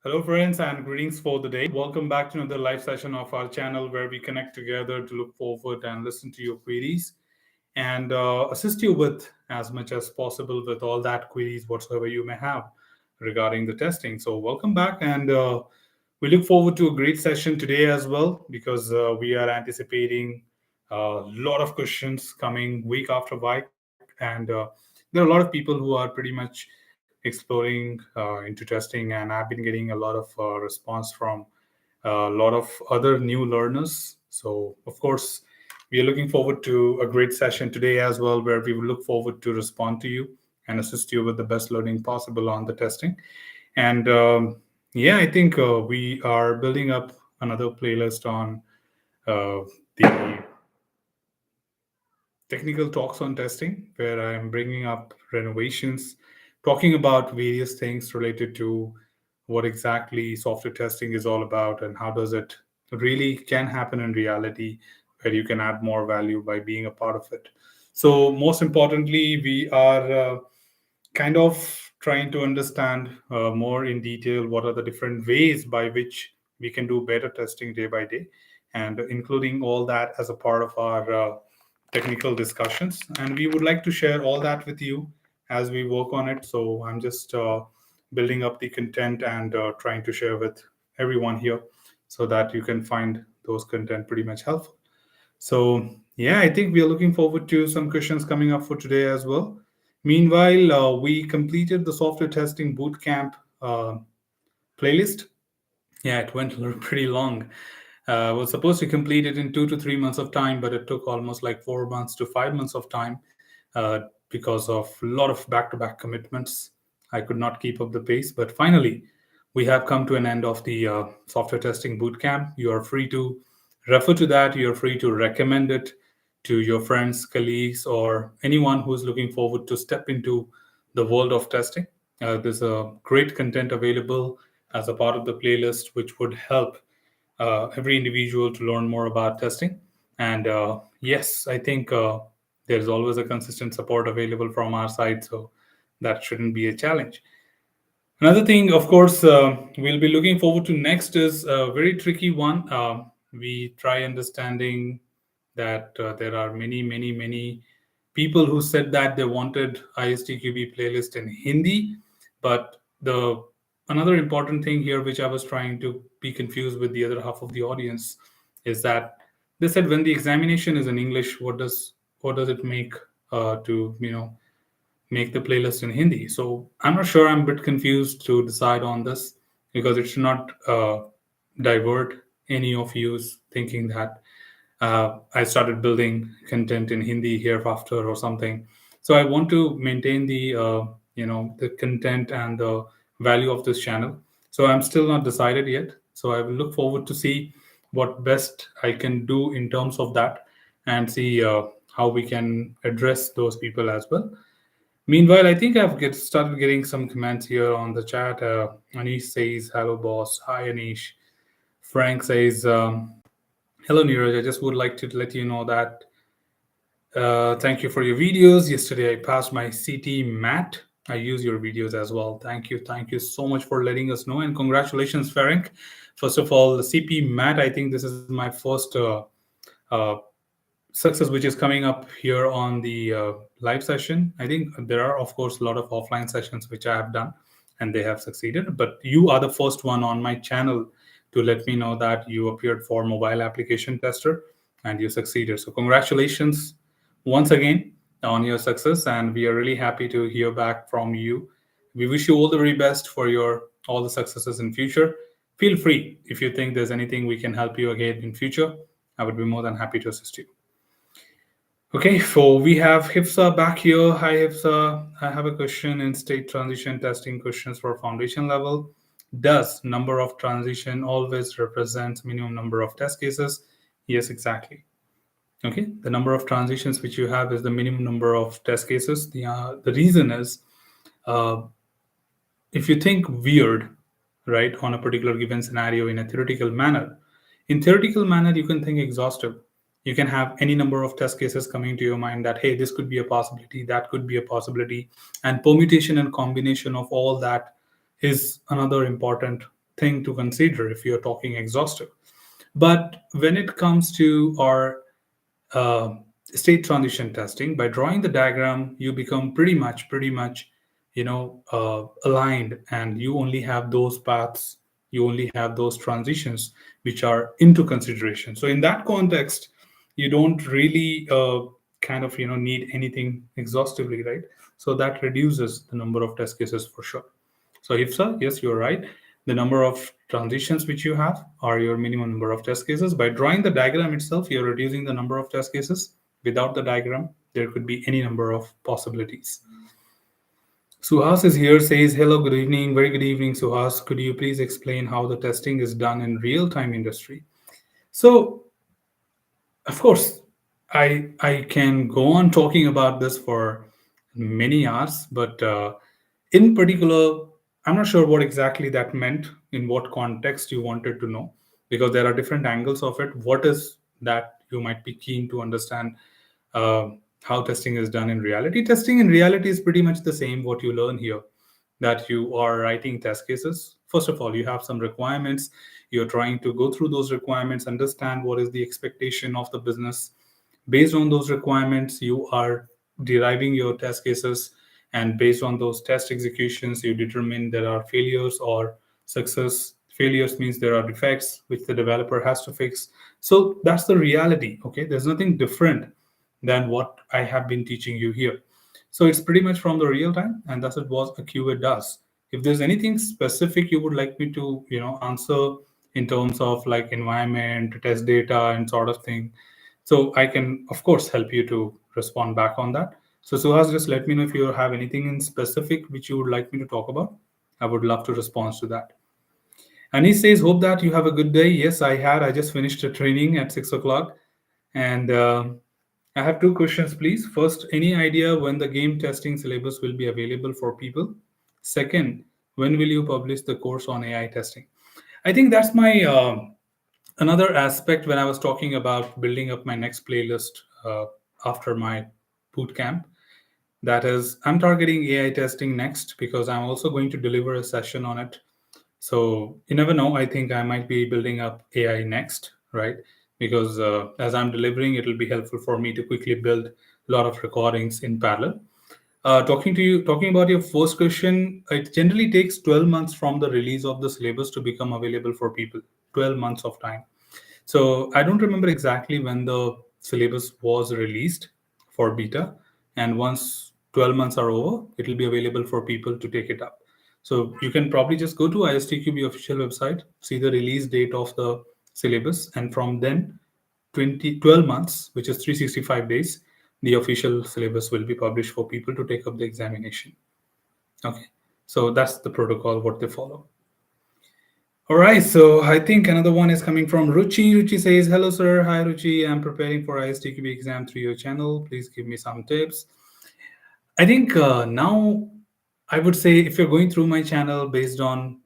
Hello, friends, and greetings for the day. Welcome back to another live session of our channel where we connect together to look forward and listen to your queries and assist you with as much as possible with all that queries whatsoever you may have regarding the testing. So, welcome back, and we look forward to a great session today as well because we are anticipating a lot of questions coming week after week, and there are a lot of people who are pretty much exploring into testing, and I've been getting a lot of response from a lot of other new learners. So, of course, we are looking forward to a great session today as well, where we will look forward to respond to you and assist you with the best learning possible on the testing. And yeah, I think we are building up another playlist on the technical talks on testing, where I'm bringing up renovations, talking about various things related to what exactly software testing is all about and how does it really can happen in reality, where you can add more value by being a part of it. So, most importantly, we are kind of trying to understand more in detail what are the different ways by which we can do better testing day by day, and including all that as a part of our technical discussions. And we would like to share all that with you as we work on it. So I'm just building up the content and trying to share with everyone here so that you can find those content pretty much helpful. So, yeah, I think we are looking forward to some questions coming up for today as well. Meanwhile, we completed the software testing bootcamp playlist. Yeah, it went pretty long. Was supposed to complete it in 2 to 3 months of time, but it took almost like 4 months to 5 months of time because of a lot of back-to-back commitments. I could not keep up the pace, but finally, we have come to an end of the software testing bootcamp. You are free to refer to that. You are free to recommend it to your friends, colleagues, or anyone who is looking forward to step into the world of testing. There's a great content available as a part of the playlist, which would help every individual to learn more about testing. And yes, I think there's always a consistent support available from our side, so that shouldn't be a challenge. Another thing, of course, we'll be looking forward to next is a very tricky one. We try understanding that there are many people who said that they wanted ISTQB playlist in Hindi, but the another important thing here, which I was trying to be confused with the other half of the audience, is that they said when the examination is in English, what does it make to make the playlist in Hindi? So I'm not sure. I'm a bit confused to decide on this because it should not divert any of you thinking that I started building content in Hindi hereafter or something. So I want to maintain the the content and the value of this channel. So I'm still not decided yet. So I will look forward to see what best I can do in terms of that and see how we can address those people as well. Meanwhile, I think started getting some comments here on the chat. Anish says, "Hello, boss." Hi, Anish. Frank says, "Hello, Neeraj. I just would like to let you know that thank you for your videos. Yesterday, I passed my CT MAT. I use your videos as well. Thank you so much for letting us know, and congratulations, Frank. First of all, the CP MAT. I think this is my first uh, success which is coming up here on the live session. I think there are, of course, a lot of offline sessions which I have done and they have succeeded, but you are the first one on my channel to let me know that you appeared for mobile application tester and you succeeded. So congratulations once again on your success, and we are really happy to hear back from you. We wish you all the very best for your all the successes in future. Feel free if you think there's anything we can help you again in future. I would be more than happy to assist you. Okay, so we have Hifsa back here. Hi, Hifsa. I have a question in state transition testing questions for foundation level. Does number of transition always represent minimum number of test cases? Yes, exactly. Okay, the number of transitions which you have is the minimum number of test cases. The reason is uh, if you think weird, right, on a particular given scenario in a theoretical manner, you can think exhaustive. You can have any number of test cases coming to your mind that, hey, this could be a possibility, that could be a possibility. And permutation and combination of all that is another important thing to consider if you're talking exhaustive. But when it comes to our uh, state transition testing, by drawing the diagram, you become pretty much, aligned, and you only have those paths, you only have those transitions which are into consideration. So in that context, you don't really kind of need anything exhaustively, right? So that reduces the number of test cases for sure. So if so, yes, you're right. The number of transitions which you have are your minimum number of test cases. By drawing the diagram itself, you're reducing the number of test cases. Without the diagram, there could be any number of possibilities. Suhas is here, says, hello, good evening. Very good evening, Suhas. Could you please explain how the testing is done in real-time industry? So, of course, I can go on talking about this for many hours, but in particular, I'm not sure what exactly that meant, in what context you wanted to know, because there are different angles of it. What is that you might be keen to understand uh, how testing is done in reality? Testing in reality is pretty much the same what you learn here, that you are writing test cases. First of all, you have some requirements. You're trying to go through those requirements, understand what is the expectation of the business. Based on those requirements, you are deriving your test cases, and based on those test executions, you determine there are failures or success. Failures means there are defects which the developer has to fix. So that's the reality. Okay, there's nothing different than what I have been teaching you here. So it's pretty much from the real time, and that's what a QA does. If there's anything specific you would like me to, answer in terms of like environment, test data, and sort of thing, so I can, of course, help you to respond back on that. So Suhas, just let me know if you have anything in specific which you would like me to talk about. I would love to respond to that. And he says, hope that you have a good day. Yes, I had. I just finished a training at 6 o'clock. And I have two questions, please. First, any idea when the game testing syllabus will be available for people? Second, when will you publish the course on AI testing? I think that's my another aspect when I was talking about building up my next playlist after my boot camp. That is, I'm targeting AI testing next because I'm also going to deliver a session on it. So you never know. I think I might be building up AI next, right? Because as I'm delivering, it'll be helpful for me to quickly build a lot of recordings in parallel. Talking about your first question, it generally takes 12 months from the release of the syllabus to become available for people. 12 months of time. So I don't remember exactly when the syllabus was released for beta. And once 12 months are over, it will be available for people to take it up. So you can probably just go to ISTQB official website, see the release date of the syllabus, and from then 12 months, which is 365 days, the official syllabus will be published for people to take up the examination. Okay, so that's the protocol what they follow. All right, so I think another one is coming from Ruchi. Ruchi says, hello, sir. Hi, Ruchi. I'm preparing for ISTQB exam through your channel. Please give me some tips. I think now I would say if you're going through my channel based on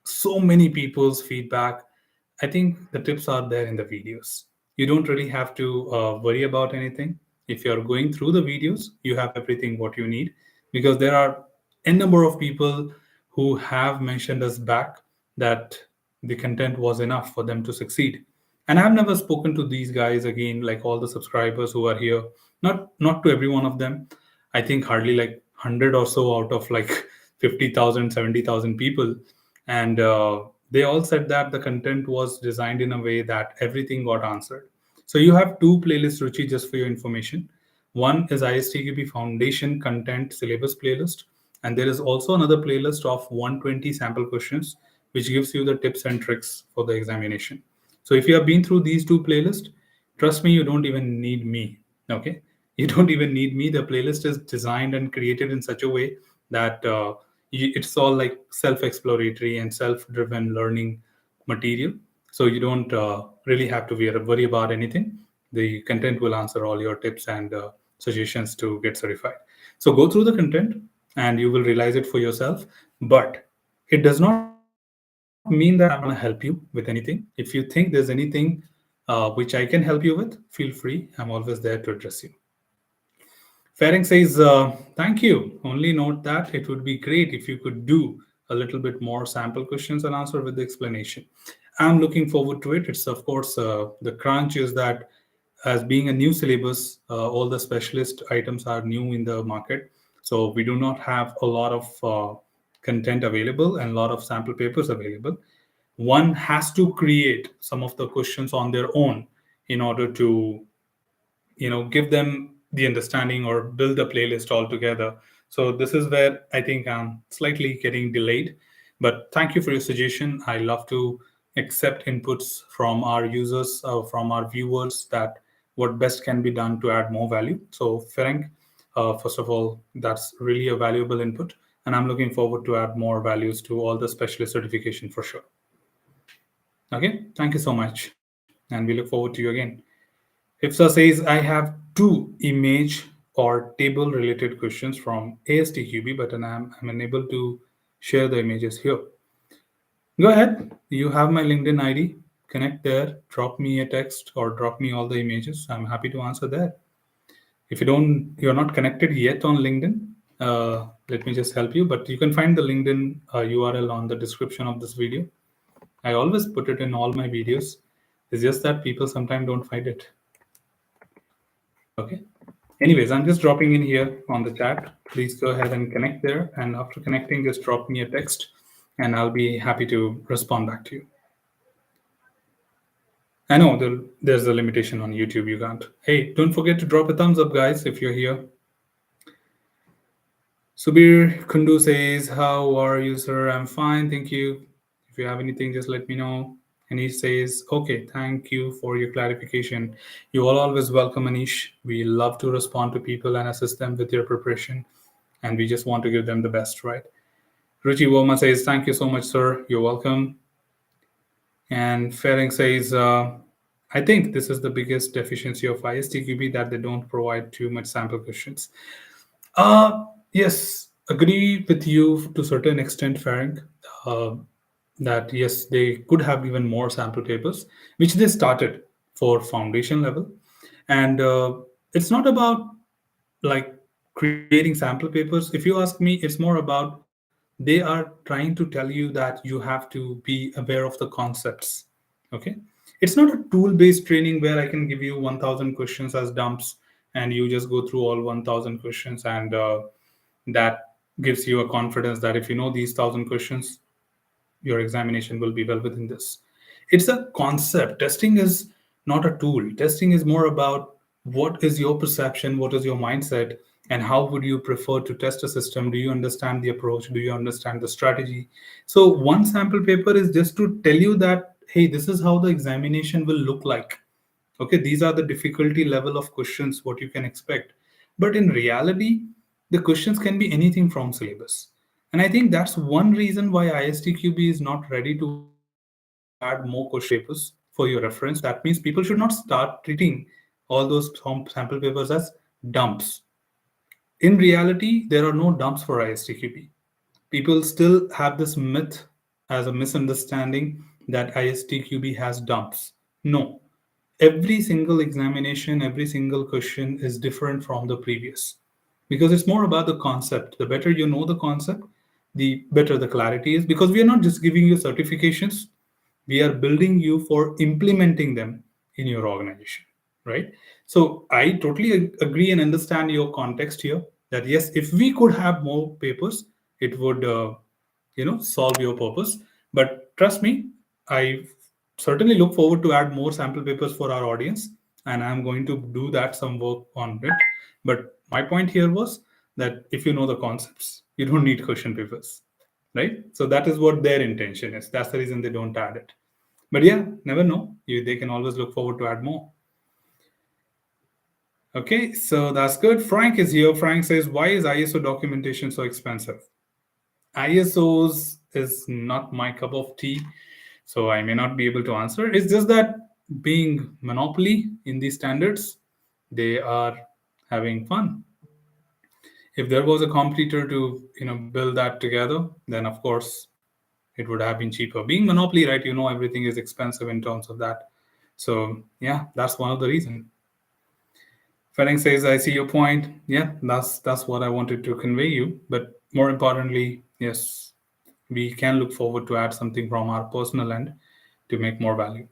so many people's feedback, I think the tips are there in the videos. You don't really have to worry about anything. If you're going through the videos, you have everything what you need, because there are a number of people who have mentioned us back that the content was enough for them to succeed. And I've never spoken to these guys again, like all the subscribers who are here. Not to every one of them. I think hardly like 100 or so out of like 50,000, 70,000 people. And they all said that the content was designed in a way that everything got answered. So you have two playlists, Ruchi, just for your information. One is ISTQB Foundation Content Syllabus playlist, and there is also another playlist of 120 sample questions, which gives you the tips and tricks for the examination. So if you have been through these two playlists, trust me, you don't even need me. Okay, you don't even need me. The playlist is designed and created in such a way that it's all like self-exploratory and self-driven learning material. So you don't really have to worry about anything. The content will answer all your tips and suggestions to get certified. So go through the content and you will realize it for yourself. But it does not mean that I'm not going to help you with anything. If you think there's anything which I can help you with, feel free. I'm always there to address you. Faring says, thank you. Only note that it would be great if you could do a little bit more sample questions and answer with the explanation. I'm looking forward to it. It's of course the crunch is that as being a new syllabus, all the specialist items are new in the market, so we do not have a lot of content available and a lot of sample papers available. One has to create some of the questions on their own in order to give them the understanding or build a playlist altogether. So this is where I think I'm slightly getting delayed, but thank you for your suggestion. I love to accept inputs from our users, from our viewers, that what best can be done to add more value. So Ferenc, first of all, that's really a valuable input, and I'm looking forward to add more values to all the specialist certification for sure. Okay, thank you so much, and we look forward to you again. IFSA says, I have two image or table related questions from ISTQB, but I'm unable to share the images here. Go ahead. You have my LinkedIn ID. Connect there. Drop me a text or drop me all the images. I'm happy to answer there. If you're not connected yet on LinkedIn, let me just help you. But you can find the LinkedIn URL on the description of this video. I always put it in all my videos. It's just that people sometimes don't find it. Okay. Anyways, I'm just dropping in here on the chat. Please go ahead and connect there. And after connecting, just drop me a text and I'll be happy to respond back to you. I know there's a limitation on YouTube. You can't. Hey, don't forget to drop a thumbs up, guys, if you're here. Subir Kundu says, how are you, sir? I'm fine. Thank you. If you have anything, just let me know. Anish says, okay, thank you for your clarification. You all always welcome, Anish. We love to respond to people and assist them with their preparation. And we just want to give them the best, right? Ruchi Woma says, thank you so much, sir. You're welcome. And Fering says, I think this is the biggest deficiency of ISTQB, that they don't provide too much sample questions. Yes, agree with you to a certain extent, Fering. That yes, they could have given more sample papers, which they started for foundation level. And it's not about like creating sample papers. If you ask me, it's more about they are trying to tell you that you have to be aware of the concepts. Okay. It's not a tool based training where I can give you 1000 questions as dumps and you just go through all 1000 questions, and that gives you a confidence that if you know these 1000 questions, your examination will be well within this. It's a concept. Testing is not a tool. Testing is more about what is your perception, what is your mindset, and how would you prefer to test a system. Do you understand the approach? Do you understand the strategy? So one sample paper is just to tell you that, hey, this is how the examination will look like. Okay, these are the difficulty level of questions what you can expect. But in reality, the questions can be anything from syllabus. And I think that's one reason why ISTQB is not ready to add more question papers for your reference. That means people should not start treating all those sample papers as dumps. In reality, there are no dumps for ISTQB. People still have this myth as a misunderstanding that ISTQB has dumps. No, every single examination, every single question is different from the previous, because it's more about the concept. The better you know the concept, the better the clarity is, because we are not just giving you certifications, we are building you for implementing them in your organization, right? So I totally agree and understand your context here, that yes, if we could have more papers, it would solve your purpose. But trust me, I certainly look forward to add more sample papers for our audience, and I'm going to do that some work on it. But my point here was that if you know the concepts, you don't need question papers, right? So that is what their intention is. That's the reason they don't add it. But yeah, never know. They can always look forward to add more. Okay, so that's good. Frank is here. Frank says, why is ISO documentation so expensive? ISOs is not my cup of tea, so I may not be able to answer. It's just that being monopoly in these standards, they are having fun. If there was a competitor to build that together, then of course it would have been cheaper. Being monopoly, right? Everything is expensive in terms of that. So yeah, that's one of the reasons. Fenning says, I see your point. Yeah, that's what I wanted to convey you. But more importantly, yes, we can look forward to add something from our personal end to make more value.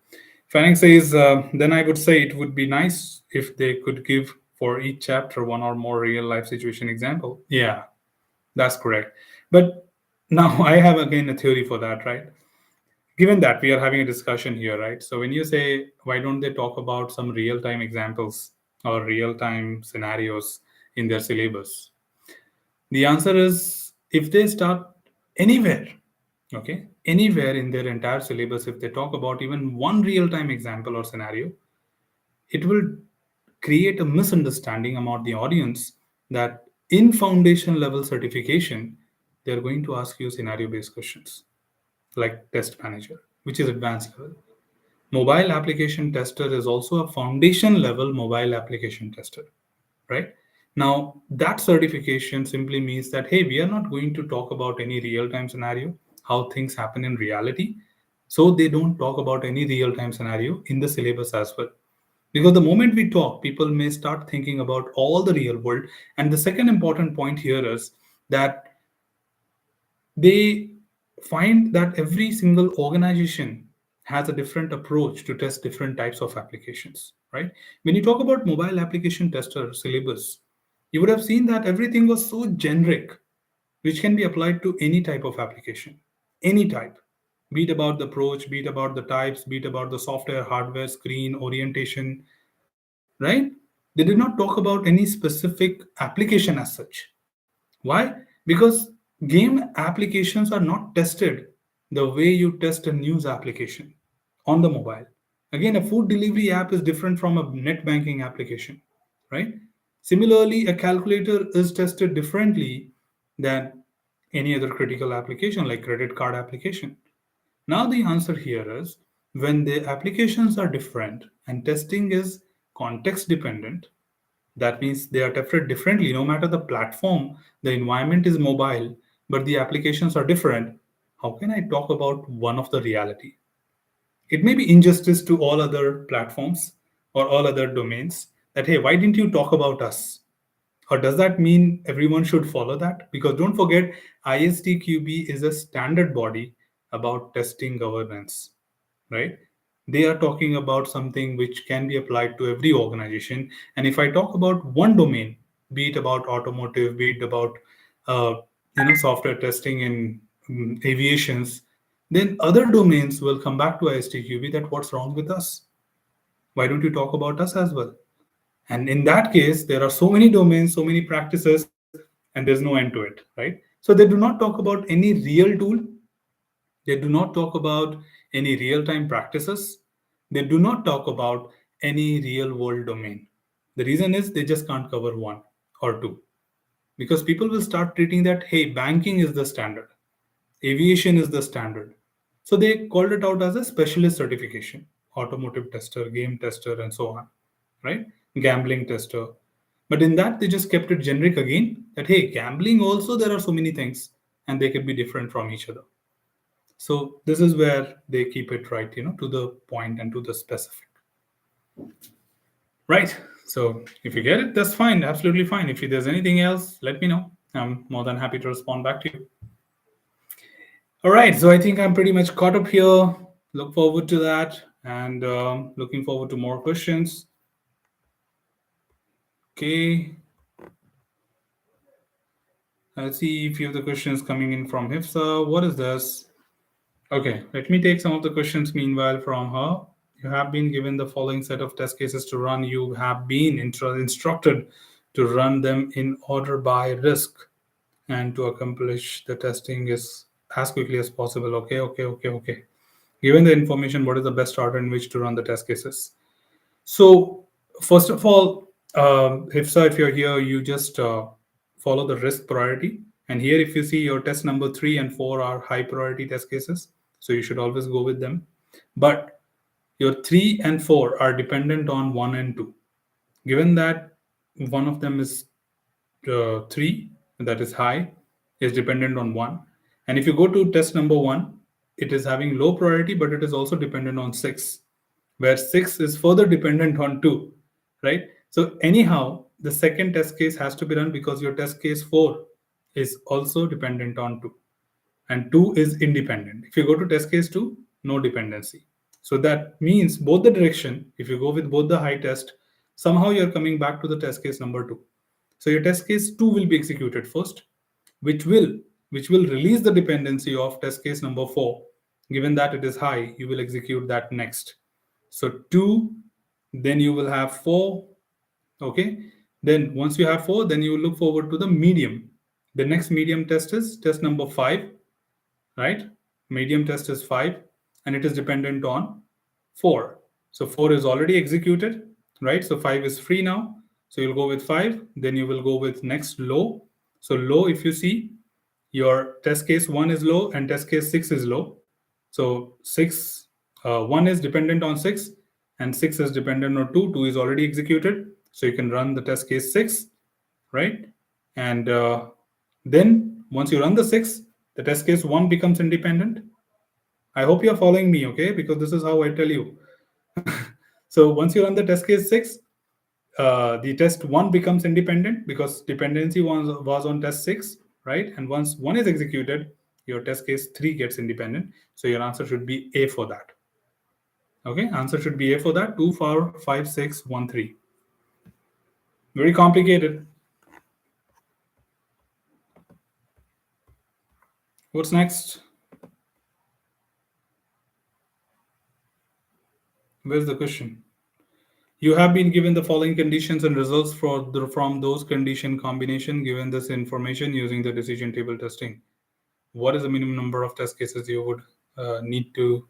Fanning says, then I would say it would be nice if they could give for each chapter one or more real life situation example. Yeah, that's correct. But now I have again a theory for that, right? Given that we are having a discussion here, right? So when you say, why don't they talk about some real time examples or real time scenarios in their syllabus? The answer is if they start anywhere, okay, anywhere in their entire syllabus, if they talk about even one real time example or scenario, it will create a misunderstanding among the audience that in foundation level certification, they're going to ask you scenario based questions like test manager, which is advanced level. Mobile application tester is also a foundation level mobile application tester, right? Now, that certification simply means that, hey, we are not going to talk about any real time scenario, how things happen in reality. So they don't talk about any real time scenario in the syllabus as well. Because the moment we talk, people may start thinking about all the real world. And the second important point here is that they find that every single organization has a different approach to test different types of applications, right? When you talk about mobile application tester syllabus, you would have seen that everything was so generic, which can be applied to any type of application, any type, be it about the approach, be it about the types, be it about the software, hardware, screen, orientation, right? They did not talk about any specific application as such. Why? Because game applications are not tested the way you test a news application on the mobile. Again, a food delivery app is different from a net banking application, right? Similarly, a calculator is tested differently than any other critical application like credit card application. Now the answer here is when the applications are different and testing is context dependent, that means they are tested differently no matter the platform, the environment is mobile, but the applications are different. How can I talk about one of the reality? It may be injustice to all other platforms or all other domains that, hey, why didn't you talk about us? Or does that mean everyone should follow that? Because don't forget, ISTQB is a standard body about testing governance, right? They are talking about something which can be applied to every organization. And if I talk about one domain, be it about automotive, be it about uh, software testing in aviations, then other domains will come back to ISTQB that what's wrong with us? Why don't you talk about us as well? And in that case, there are so many domains, so many practices, and there's no end to it, right? So they do not talk about any real tool. They do not talk about any real time practices. They do not talk about any real world domain. The reason is they just can't cover one or two because people will start treating that, hey, banking is the standard, aviation is the standard. So they called it out as a specialist certification, automotive tester, game tester, and so on, right? Gambling tester. But in that, they just kept it generic again that, hey, gambling also, there are so many things and they could be different from each other. So this is where they keep it right, to the point and to the specific. Right. So if you get it, that's fine. Absolutely fine. If there's anything else, let me know. I'm more than happy to respond back to you. All right. So I think I'm pretty much caught up here. Look forward to that and looking forward to more questions. Okay. Let's see a few of the questions coming in from Hifsa. What is this? Okay, let me take some of the questions meanwhile from her. You have been given the following set of test cases to run. You have been instructed to run them in order by risk and to accomplish the testing is as quickly as possible. Okay. Given the information, what is the best order in which to run the test cases? So, first of all, HIFSA, if you're here, you just follow the risk priority. And here, if you see your test number 3 and 4 are high priority test cases, so you should always go with them. But your 3 and 4 are dependent on 1 and 2. Given that one of them is 3, that is high, is dependent on 1. And if you go to test number 1, it is having low priority, but it is also dependent on 6 where 6 is further dependent on 2, right? So, anyhow, the second test case has to be run because your test case 4 is also dependent on 2. and 2 is independent. If you go to test case 2, no dependency. So that means both the direction, if you go with both the high test, somehow you're coming back to the test case number 2. So your test case 2 will be executed first, which will release the dependency of test case number 4. Given that it is high, you will execute that next. So 2, then you will have 4. Okay, then once you have 4, then you will look forward to the medium. The next medium test is test number 5, right? Medium test is 5, and it is dependent on 4. So 4 is already executed, right? So 5 is free now. So you'll go with 5, then you will go with next low. So low, if you see, your test case 1 is low and test case 6 is low. So 1 is dependent on 6 and 6 is dependent on 2. 2 is already executed. So you can run the test case 6, right? And then once you run the 6, the test case 1 becomes independent. I hope you're following me, okay? Because this is how I tell you. So once you run the test case 6, the test 1 becomes independent because dependency was on test 6, right? And once 1 is executed, your test case 3 gets independent. So your answer should be A for that. Okay, answer should be A for that. 2, 4, 5, 6, 1, 3. Very complicated. What's next? Where's the question? You have been given the following conditions and results from those condition combination given this information using the decision table testing. What is the minimum number of test cases you would need to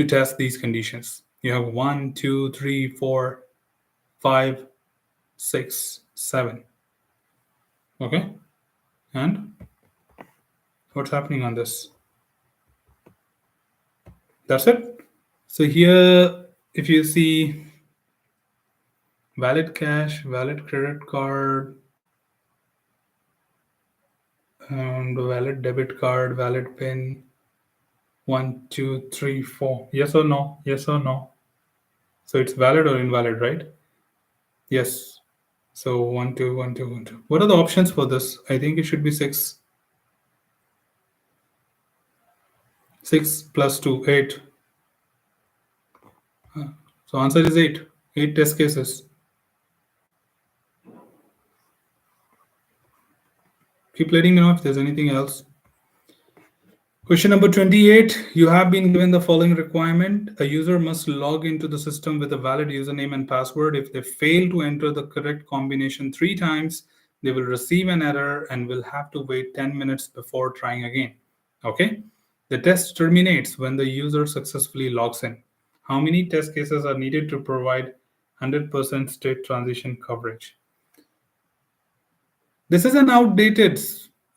test these conditions? You have 1, 2, 3, 4, 5, 6, 7. Okay, and what's happening on this? That's it. So here, if you see valid cash, valid credit card, and valid debit card, valid PIN, 1, 2, 3, 4. Yes or no? Yes or no? So it's valid or invalid, right? Yes. So 1, 2, 1, 2, 1, 2. What are the options for this? I think it should be 6. 6 plus 2, 8. So answer is 8. 8 test cases. Keep letting me know if there's anything else. Question number 28. You have been given the following requirement. A user must log into the system with a valid username and password. If they fail to enter the correct combination 3 times, they will receive an error and will have to wait 10 minutes before trying again. Okay? The test terminates when the user successfully logs in. How many test cases are needed to provide 100% state transition coverage? This is an outdated.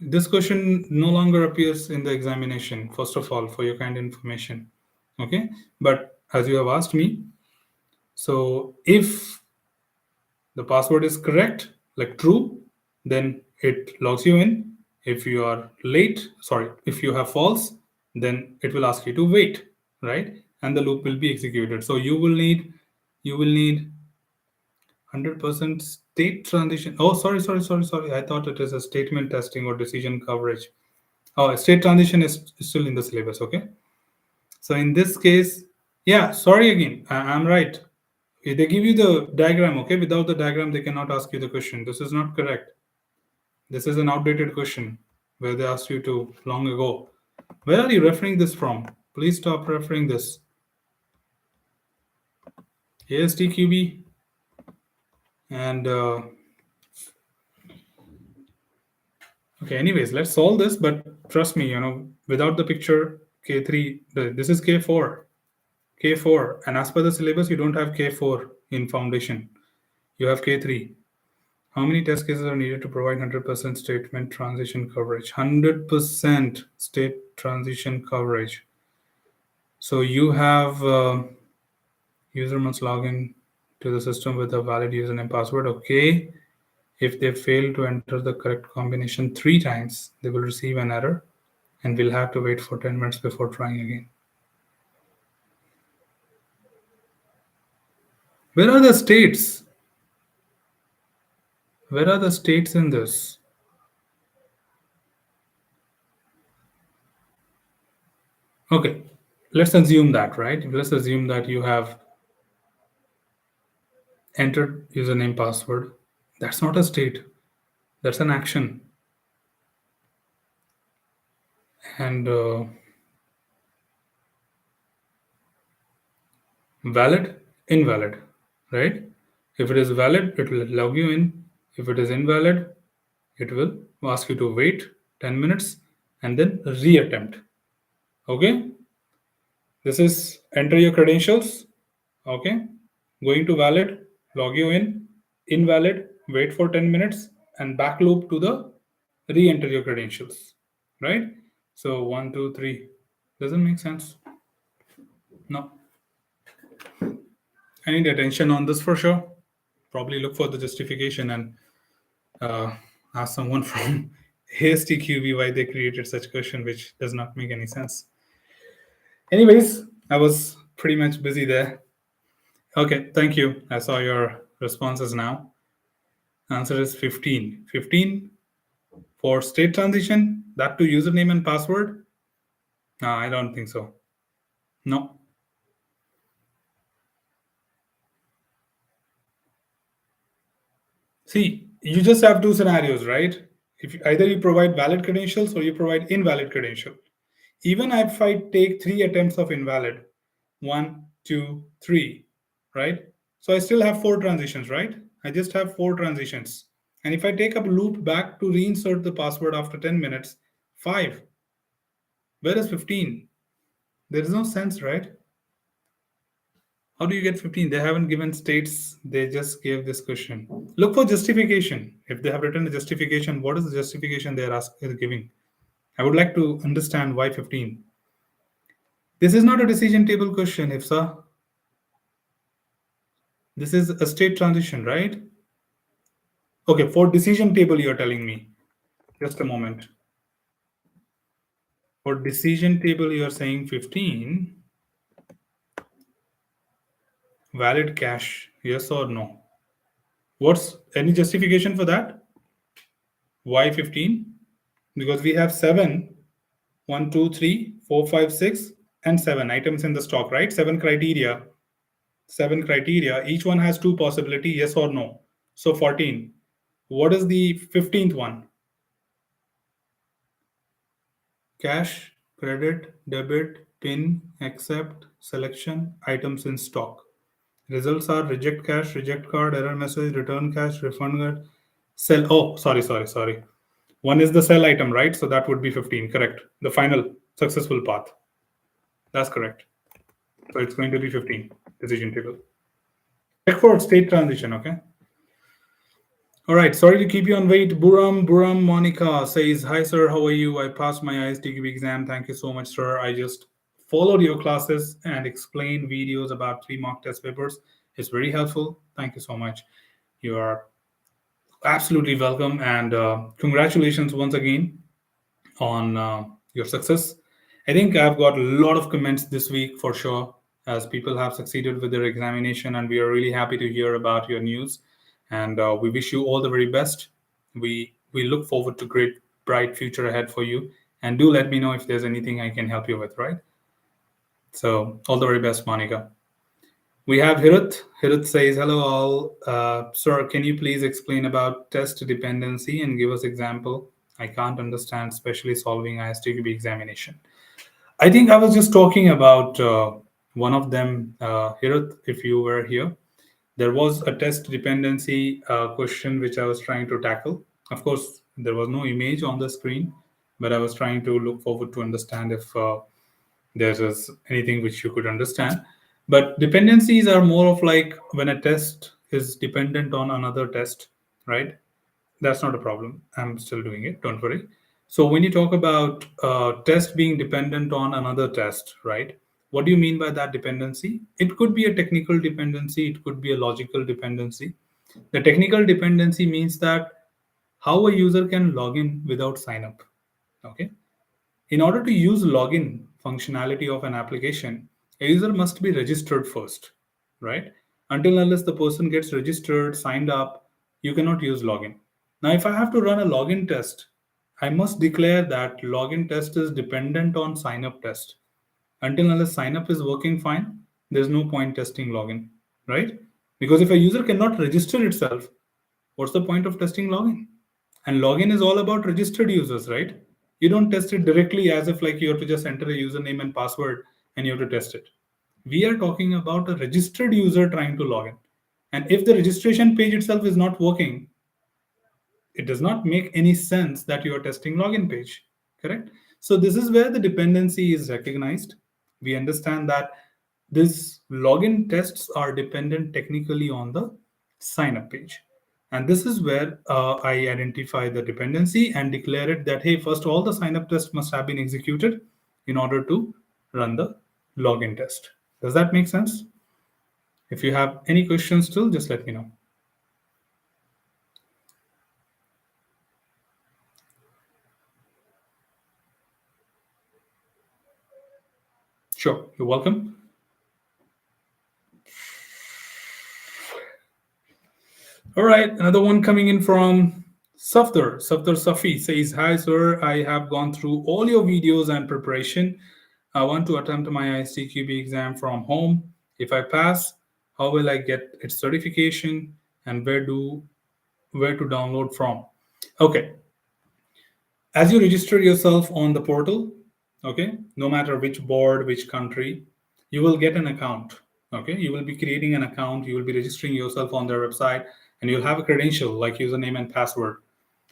This question no longer appears in the examination, first of all, for your kind information. Okay, but as you have asked me, so if the password is correct, like true, then it logs you in. If you are late, if you have false, then it will ask you to wait, right? And the loop will be executed. So you will need 100% state transition. Oh, sorry. I thought it is a statement testing or decision coverage. Oh, state transition is still in the syllabus, okay? So in this case, yeah, sorry again, I'm right. They give you the diagram, okay? Without the diagram, they cannot ask you the question. This is not correct. This is an outdated question where they asked you to long ago. Where are you referring this from? Please stop referring this. ISTQB and okay, anyways, let's solve this, but trust me, without the picture, K3, this is K4. K4, and as per the syllabus, you don't have K4 in foundation. You have K3. How many test cases are needed to provide 100% statement transition coverage? 100% state transition coverage. So you have user must log in to the system with a valid username password. Okay. If they fail to enter the correct combination 3 times, they will receive an error and will have to wait for 10 minutes before trying again. Where are the states? Where are the states in this? Okay, let's assume that, right? Let's assume that you have entered username password. That's not a state, that's an action. And valid, invalid, right? If it is valid, it will log you in. If it is invalid, it will ask you to wait 10 minutes and then reattempt. Okay, this is enter your credentials. Okay, going to valid, log you in, invalid, wait for 10 minutes, and back loop to the re enter your credentials, right? So, one, two, three. Doesn't make sense. No, I need attention on this for sure. Probably look for the justification and uh, ask someone from ISTQB why they created such question, which does not make any sense. Anyways, I was pretty much busy there. Okay, thank you. I saw your responses now. Answer is 15. 15 for state transition, that to username and password? No, I don't think so. No. See, you just have two scenarios, right? If either you provide valid credentials or you provide invalid credential. Even if I take three attempts of invalid, one, two, three, right? So I still have four transitions, right? I just have four transitions. And if I take up loop back to reinsert the password after 10 minutes, five. Where is 15? There is no sense, right? How do you get 15? They haven't given states, they just gave this question. Look for justification. If they have written a justification, what is the justification they are giving? I would like to understand why 15. This is not a decision table question, Ifsa. This is a state transition, right? Okay, for decision table, you're telling me. Just a moment. For decision table, you're saying 15. Valid cache, yes or no? What's any justification for that? Why 15? Because we have 7, 1, 2, 3, 4, 5, 6, and 7 items in the stock, right? 7 criteria. 7 criteria. Each one has two possibility, yes or no. So 14. What is the 15th one? Cash, credit, debit, PIN, accept, selection, items in stock. Results are reject cash, reject card, error message, return cash, refund card, sell. Oh, sorry. One is the sell item, right? So that would be 15, correct. The final successful path. That's correct. So it's going to be 15, decision table. Check for state transition, okay? All right, sorry to keep you on wait. Buram Monica says, "Hi sir, how are you? I passed my ISTQB exam. Thank you so much, sir. I just followed your classes and explained videos about 3 mock test papers. It's very helpful. Thank you so much. You are absolutely welcome, and congratulations once again on your success. I think I've got a lot of comments this week for sure, as people have succeeded with their examination, and we are really happy to hear about your news. And we wish you all the very best. We look forward to great, bright future ahead for you. And do let me know if there's anything I can help you with, right? So all the very best, Monica. We have Hirut. Hirut says, "Hello all. Sir, can you please explain about test dependency and give us example? I can't understand, especially solving ISTQB examination." I think I was just talking about one of them, Hirut, if you were here. There was a test dependency question which I was trying to tackle. Of course, there was no image on the screen, but I was trying to look forward to understand if there is anything which you could understand. But dependencies are more of like when a test is dependent on another test, right? That's not a problem. I'm still doing it. Don't worry. So when you talk about test being dependent on another test, right? What do you mean by that dependency? It could be a technical dependency. It could be a logical dependency. The technical dependency means that how a user can log in without sign up. Okay. In order to use login functionality of an application, a user must be registered first, right? Until unless the person gets registered, signed up, you cannot use login. Now, if I have to run a login test, I must declare that login test is dependent on sign up test. Until unless sign up is working fine, there's no point testing login, right? Because if a user cannot register itself, what's the point of testing login? And login is all about registered users, right? You don't test it directly as if like you have to just enter a username and password and you have to test it. We are talking about a registered user trying to log in. And if the registration page itself is not working, it does not make any sense that you are testing login page, correct? So this is where the dependency is recognized. We understand that this login tests are dependent technically on the sign up page. And this is where I identify the dependency and declare it that, hey, first all the sign up tests must have been executed in order to run the login test. Does that make sense? If you have any questions still, just let me know. Sure, you're welcome. All right, another one coming in from Safdar. Safdar Safi says, hi, sir. I have gone through all your videos and preparation. I want to attempt my ISTQB exam from home. If I pass, how will I get its certification and where to download from? Okay, as you register yourself on the portal, okay, no matter which board, which country, you will get an account. Okay, you will be creating an account, you will be registering yourself on their website, and you'll have a credential like username and password.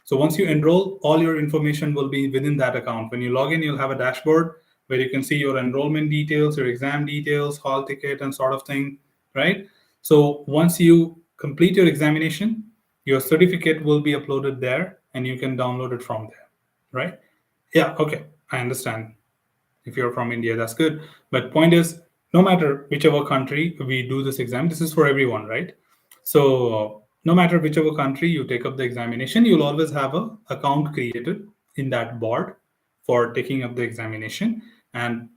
So once you enroll, all your information will be within that account. When you log in, you'll have a dashboard where you can see your enrollment details, your exam details, hall ticket, and sort of thing, right? So once you complete your examination, your certificate will be uploaded there and you can download it from there, right? Yeah, okay, I understand. If you're from India, that's good. But point is, no matter whichever country we do this exam, this is for everyone, right? So no matter whichever country you take up the examination, you'll always have a account created in that board for taking up the examination. And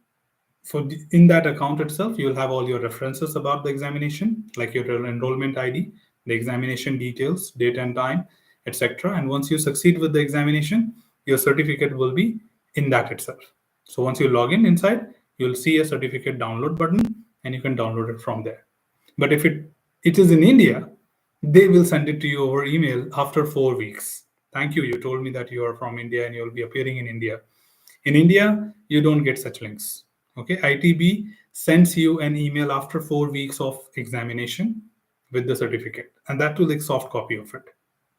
in that account itself, you'll have all your references about the examination, like your enrollment ID, the examination details, date and time, etc. And once you succeed with the examination, your certificate will be in that itself. So once you log in inside, you'll see a certificate download button and you can download it from there. But if it is in India, they will send it to you over email after 4 weeks. Thank you. You told me that you are from India and you'll be appearing in India. In India, you don't get such links. Okay, ITB sends you an email after 4 weeks of examination with the certificate, and that too like soft copy of it.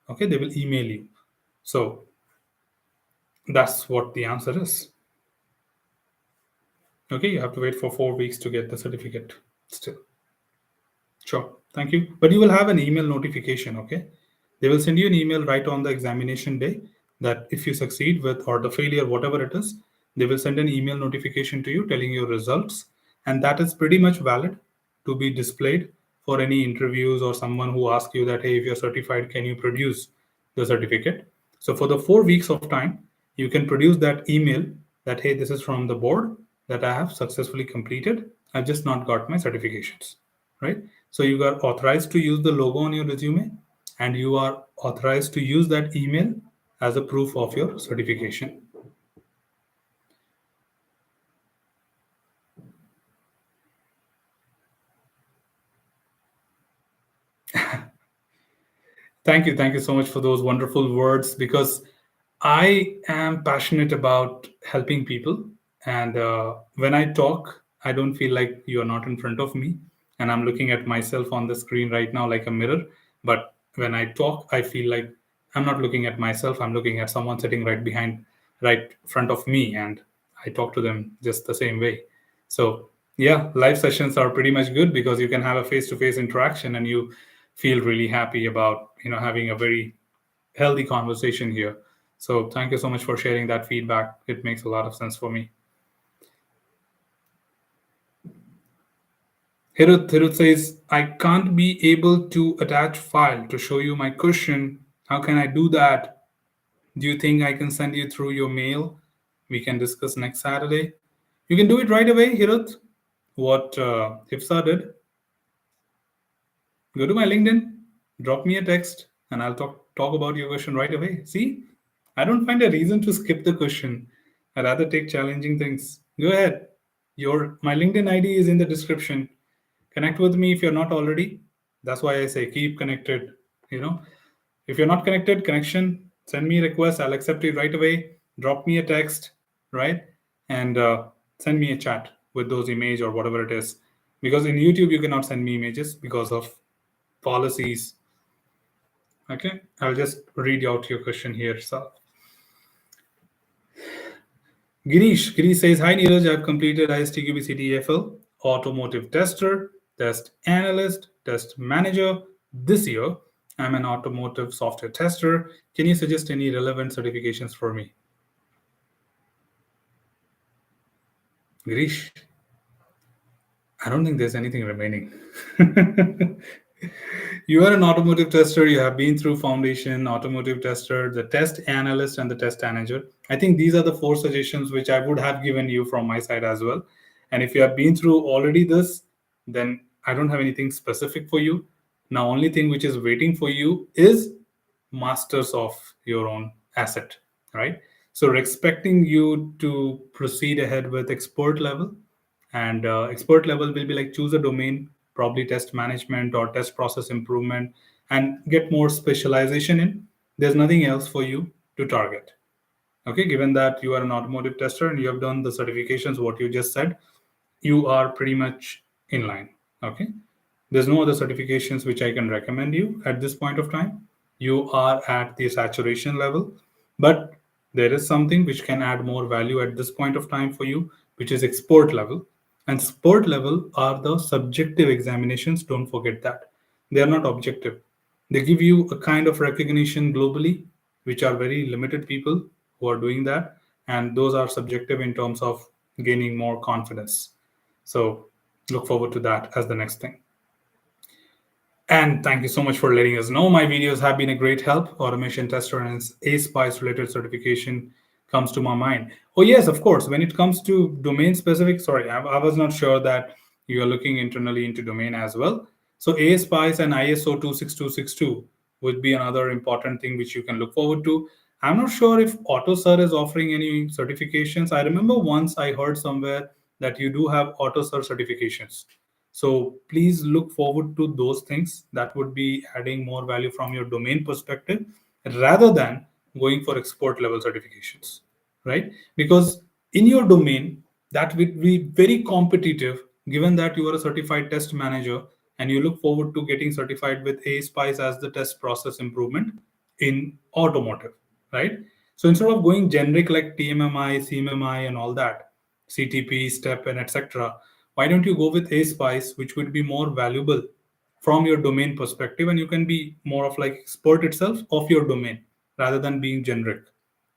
Okay, they will email you. So that's what the answer is. Okay, you have to wait for 4 weeks to get the certificate still. Sure, thank you. But you will have an email notification, okay? They will send you an email right on the examination day that if you succeed with or the failure, whatever it is, they will send an email notification to you telling your results. And that is pretty much valid to be displayed for any interviews or someone who asks you that, hey, if you're certified, can you produce the certificate? So for the 4 weeks of time, you can produce that email that, hey, this is from the board that I have successfully completed. I've just not got my certifications, right? So you are authorized to use the logo on your resume and you are authorized to use that email as a proof of your certification. Thank you. Thank you so much for those wonderful words because I am passionate about helping people. And when I talk, I don't feel like you are not in front of me. And I'm looking at myself on the screen right now like a mirror. But when I talk, I feel like I'm not looking at myself. I'm looking at someone sitting right front of me. And I talk to them just the same way. So, yeah, live sessions are pretty much good because you can have a face to face interaction and you feel really happy about having a very healthy conversation here. So thank you so much for sharing that feedback. It makes a lot of sense for me. Hirut says, I can't be able to attach file to show you my question. How can I do that? Do you think I can send you through your mail? We can discuss next Saturday. You can do it right away, Hirut. What Hifsa did. Go to my LinkedIn, drop me a text, and I'll talk about your question right away. See, I don't find a reason to skip the question. I rather take challenging things. Go ahead. My LinkedIn ID is in the description. Connect with me if you're not already. That's why I say keep connected. You know, if you're not connected, connection, send me a request. I'll accept it right away. Drop me a text, right? And send me a chat with those image or whatever it is. Because in YouTube, you cannot send me images because of policies. Okay, I'll just read out your question here. So, Girish says, Hi Neeraj, I've completed ISTQB CTFL, automotive tester, test analyst, test manager. This year, I'm an automotive software tester. Can you suggest any relevant certifications for me? Girish, I don't think there's anything remaining. You are an automotive tester. You have been through foundation, automotive tester, the test analyst, and the test manager. I think these are the four suggestions which I would have given you from my side as well. And if you have been through already this, then I don't have anything specific for you. Now, only thing which is waiting for you is masters of your own asset, right? So, we're expecting you to proceed ahead with expert level, and expert level will be like choose a domain, probably test management or test process improvement, and get more specialization in. There's nothing else for you to target. Okay, given that you are an automotive tester and you have done the certifications, what you just said, you are pretty much in line. Okay, there's no other certifications which I can recommend you at this point of time. You are at the saturation level, but there is something which can add more value at this point of time for you, which is expert level. And sport level are the subjective examinations. Don't forget that. They are not objective. They give you a kind of recognition globally, which are very limited people who are doing that. And those are subjective in terms of gaining more confidence. So look forward to that as the next thing. And thank you so much for letting us know. My videos have been a great help. Automation tester and A-Spice related certification comes to my mind. Oh, yes, of course. When it comes to domain specific, sorry, I was not sure that you are looking internally into domain as well. So A-Spice and ISO 26262 would be another important thing which you can look forward to. I'm not sure if AutoSir is offering any certifications. I remember once I heard somewhere that you do have AutoSir certifications. So please look forward to those things that would be adding more value from your domain perspective rather than going for export level certifications, right? Because in your domain, that would be very competitive given that you are a certified test manager and you look forward to getting certified with ASPICE as the test process improvement in automotive, right? So instead of going generic like TMMI, CMMI, and all that, CTP, STEP, and etc., why don't you go with A-Spice, which would be more valuable from your domain perspective, and you can be more of like expert itself of your domain rather than being generic,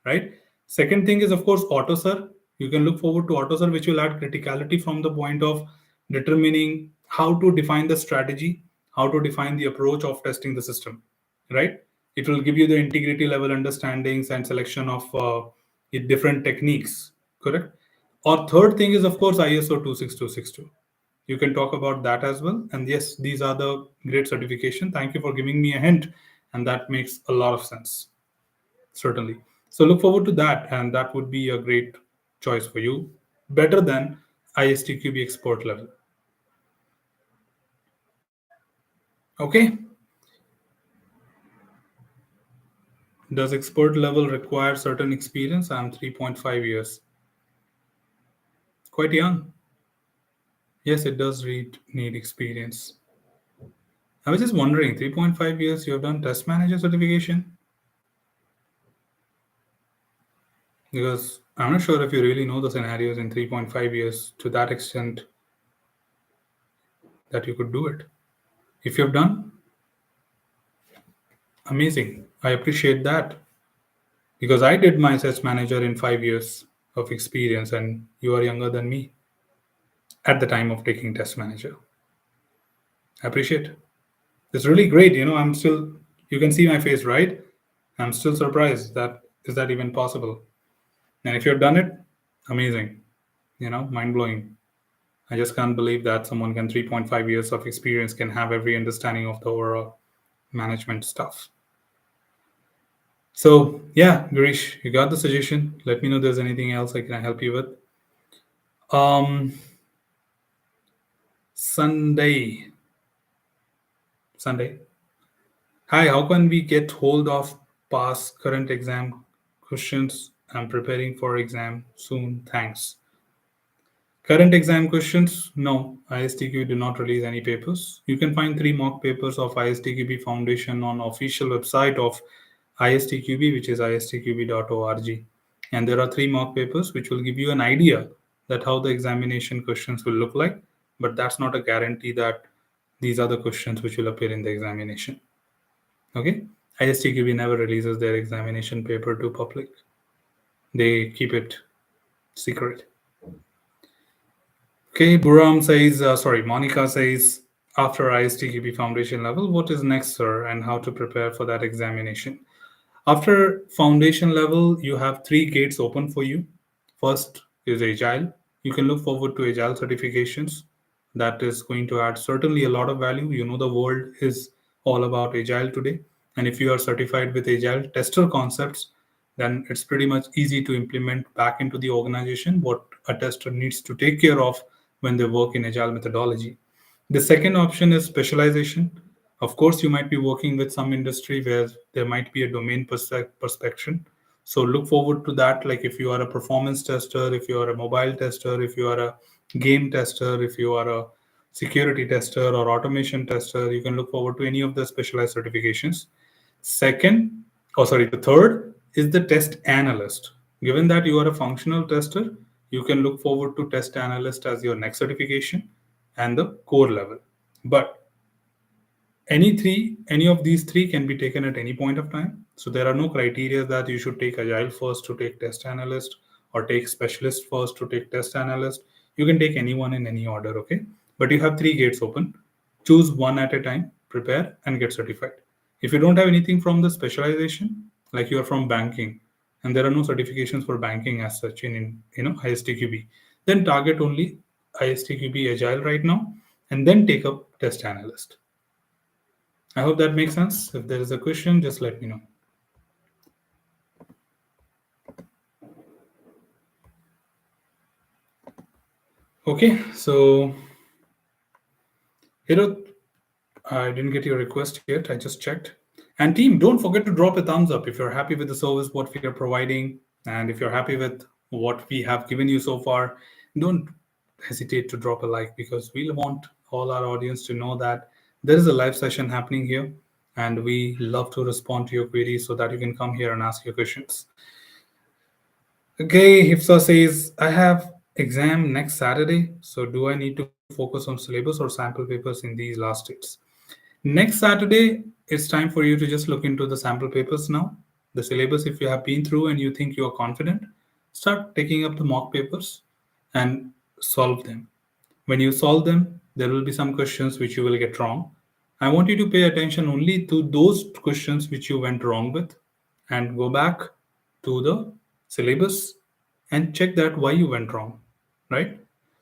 right? Second thing is of course AutoSir. You can look forward to AutoSir, which will add criticality from the point of determining how to define the strategy, how to define the approach of testing the system, right? It will give you the integrity level understandings and selection of different techniques, correct? Or third thing is of course ISO 26262. You can talk about that as well. And yes, these are the great certification. Thank you for giving me a hint, and that makes a lot of sense, certainly. So look forward to that, and that would be a great choice for you, better than ISTQB expert level. Okay. Does expert level require certain experience? I'm 3.5 years. Quite young. Yes, it does need experience. I was just wondering, 3.5 years you have done test manager certification? Because I'm not sure if you really know the scenarios in 3.5 years to that extent that you could do it. If you've done, amazing. I appreciate that because I did my test manager in 5 years of experience, and you are younger than me at the time of taking test manager. I appreciate it. It's really great. I'm still, you can see my face, right? I'm still surprised that is that even possible. And if you've done it, amazing. Mind blowing. I just can't believe that someone can 3.5 years of experience can have every understanding of the overall management stuff. So yeah, Girish, you got the suggestion. Let me know if there's anything else I can help you with. Um, Sunday. Sunday. Hi, how can we get hold of past current exam questions? I'm preparing for exam soon. Thanks. Current exam questions? No, ISTQ do not release any papers. You can find three mock papers of ISTQB Foundation on official website of ISTQB, which is istqb.org. And there are three mock papers which will give you an idea that how the examination questions will look like, but that's not a guarantee that these are the questions which will appear in the examination. Okay? ISTQB never releases their examination paper to public. They keep it secret. Okay, Monica says, after ISTQB foundation level, what is next, sir, and how to prepare for that examination? After foundation level, you have three gates open for you. First is Agile. You can look forward to Agile certifications. That is going to add certainly a lot of value. You know, the world is all about Agile today. And if you are certified with Agile tester concepts, then it's pretty much easy to implement back into the organization what a tester needs to take care of when they work in Agile methodology. The second option is specialization. Of course, you might be working with some industry where there might be a domain perspective. So look forward to that. Like if you are a performance tester, if you are a mobile tester, if you are a game tester, if you are a security tester or automation tester, you can look forward to any of the specialized certifications. The third is the test analyst. Given that you are a functional tester, you can look forward to test analyst as your next certification and the core level. But any of these three can be taken at any point of time. So there are no criteria that you should take agile first to take test analyst or take specialist first to take test analyst. You can take anyone in any order, okay? But you have three gates open. Choose one at a time, prepare and get certified. If you don't have anything from the specialization, like you are from banking and there are no certifications for banking as such in ISTQB, then target only ISTQB agile right now and then take up test analyst. I hope that makes sense. If there is a question, just let me know. Okay, so Hiro, I didn't get your request yet. I just checked. And team, don't forget to drop a thumbs up if you're happy with the service what we are providing, and if you're happy with what we have given you so far. Don't hesitate to drop a like because we want all our audience to know that there is a live session happening here, and we love to respond to your queries so that you can come here and ask your questions. Okay, Hifsa says, I have exam next Saturday, so do I need to focus on syllabus or sample papers in these last dates? Next Saturday, it's time for you to just look into the sample papers now. The syllabus, if you have been through and you think you are confident, start taking up the mock papers and solve them. When you solve them, there will be some questions which you will get wrong. I want you to pay attention only to those questions which you went wrong with and go back to the syllabus and check that why you went wrong, right?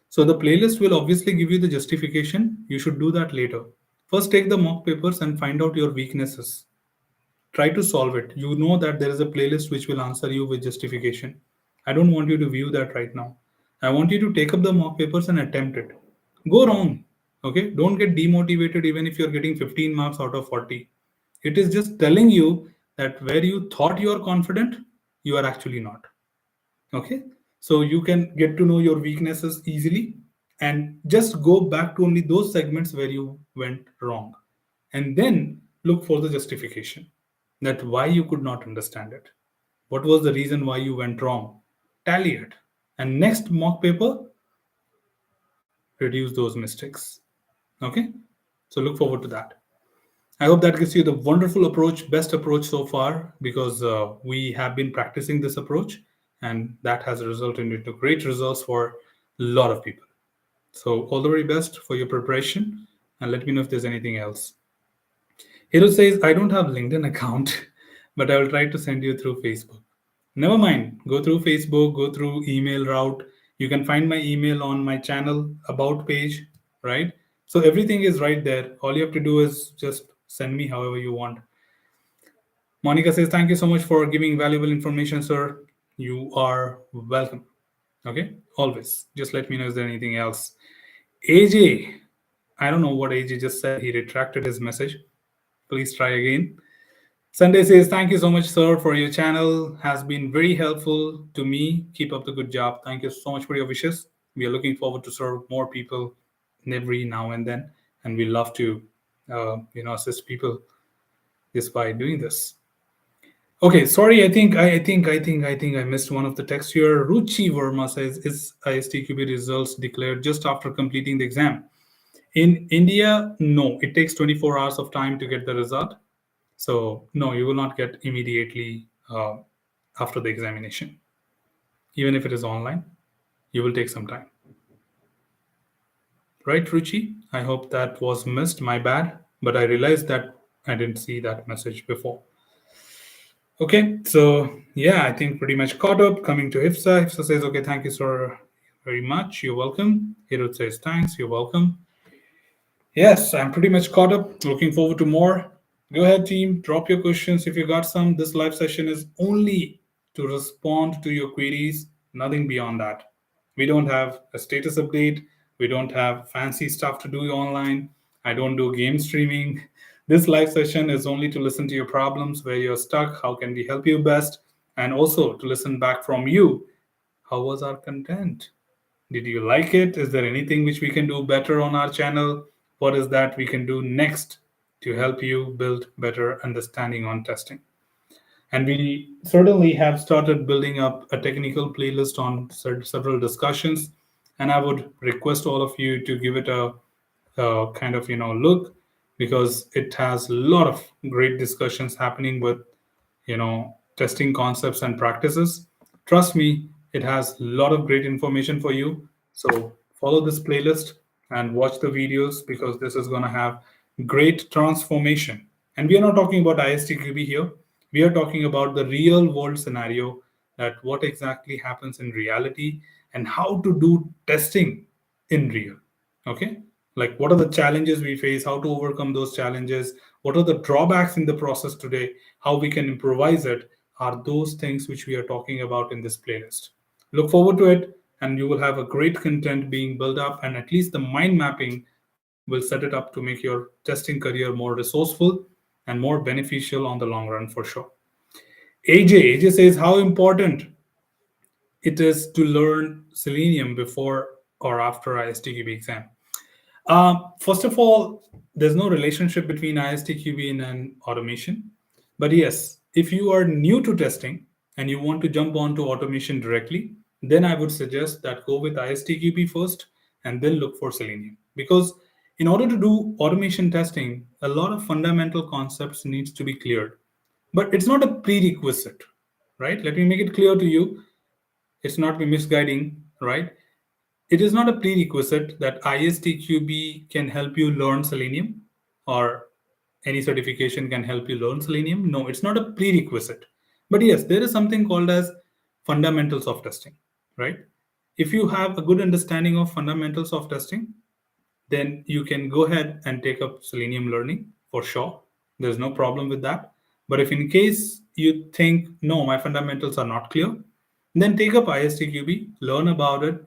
So the playlist will obviously give you the justification. You should do that later. First, take the mock papers and find out your weaknesses. Try to solve it. You know that there is a playlist which will answer you with justification. I don't want you to view that right now. I want you to take up the mock papers and attempt it. Go wrong. Okay? Don't get demotivated even if you're getting 15 marks out of 40. It is just telling you that where you thought you are confident, you are actually not. Okay? So you can get to know your weaknesses easily and just go back to only those segments where you went wrong and then look for the justification that why you could not understand it. What was the reason why you went wrong? Tally it. And next mock paper, reduce those mistakes. Okay? So look forward to that. I hope that gives you the wonderful approach, best approach so far, because we have been practicing this approach and that has resulted into great results for a lot of people. So all the very best for your preparation and let me know if there's anything else. Hero says, I don't have LinkedIn account, but I will try to send you through Facebook. Never mind. Go through Facebook, go through email route. You can find my email on my channel about page, right? So everything is right there. All you have to do is just send me however you want. Monica says, thank you so much for giving valuable information, sir. You are welcome. Okay, always. Just let me know is there anything else. AJ, I don't know what AJ just said. He retracted his message. Please try again. Sunday says, thank you so much, sir, for your channel. Has been very helpful to me. Keep up the good job. Thank you so much for your wishes. We are looking forward to serve more people every now and then, and we love to, assist people just by doing this. Okay, sorry. I think I missed one of the text here. Ruchi Verma says, "Is ISTQB results declared just after completing the exam?" In India, no. It takes 24 hours of time to get the result. So no, you will not get immediately after the examination. Even if it is online, you will take some time. Right, Ruchi? I hope that was missed. My bad. But I realized that I didn't see that message before. Okay, so yeah, I think pretty much caught up. Coming to Hifsa. Hifsa says, okay, thank you, sir, very much. You're welcome. Hirut says, thanks, you're welcome. Yes, I'm pretty much caught up. Looking forward to more. Go ahead, team. Drop your questions if you got some. This live session is only to respond to your queries, nothing beyond that. We don't have a status update. We don't have fancy stuff to do online. I don't do game streaming. This live session is only to listen to your problems, where you're stuck, how can we help you best, and also to listen back from you. How was our content? Did you like it? Is there anything which we can do better on our channel? What is that we can do next to help you build better understanding on testing? And we certainly have started building up a technical playlist on several discussions. And I would request all of you to give it a kind of look, because it has a lot of great discussions happening with testing concepts and practices. Trust me, it has a lot of great information for you. So follow this playlist and watch the videos, because this is going to have great transformation. And we are not talking about ISTQB here. We are talking about the real world scenario, that what exactly happens in reality and how to do testing in real. Okay, like what are the challenges we face, how to overcome those challenges, what are the drawbacks in the process today, how we can improvise it, are those things which we are talking about in this playlist. Look forward to it, and you will have a great content being built up, and at least the mind mapping will set it up to make your testing career more resourceful and more beneficial on the long run for sure. AJ says, how important it is to learn Selenium before or after ISTQB exam. First of all, there's no relationship between ISTQB and an automation. But yes, if you are new to testing and you want to jump onto automation directly, then I would suggest that go with ISTQB first and then look for Selenium. Because in order to do automation testing, a lot of fundamental concepts needs to be cleared. But it's not a prerequisite, right? Let me make it clear to you. It's not be misguiding, right? It is not a prerequisite that ISTQB can help you learn Selenium, or any certification can help you learn Selenium. No, it's not a prerequisite. But yes, there is something called as fundamentals of testing, right? If you have a good understanding of fundamentals of testing, then you can go ahead and take up Selenium learning for sure. There's no problem with that. But if in case you think, no, my fundamentals are not clear, then take up ISTQB, learn about it,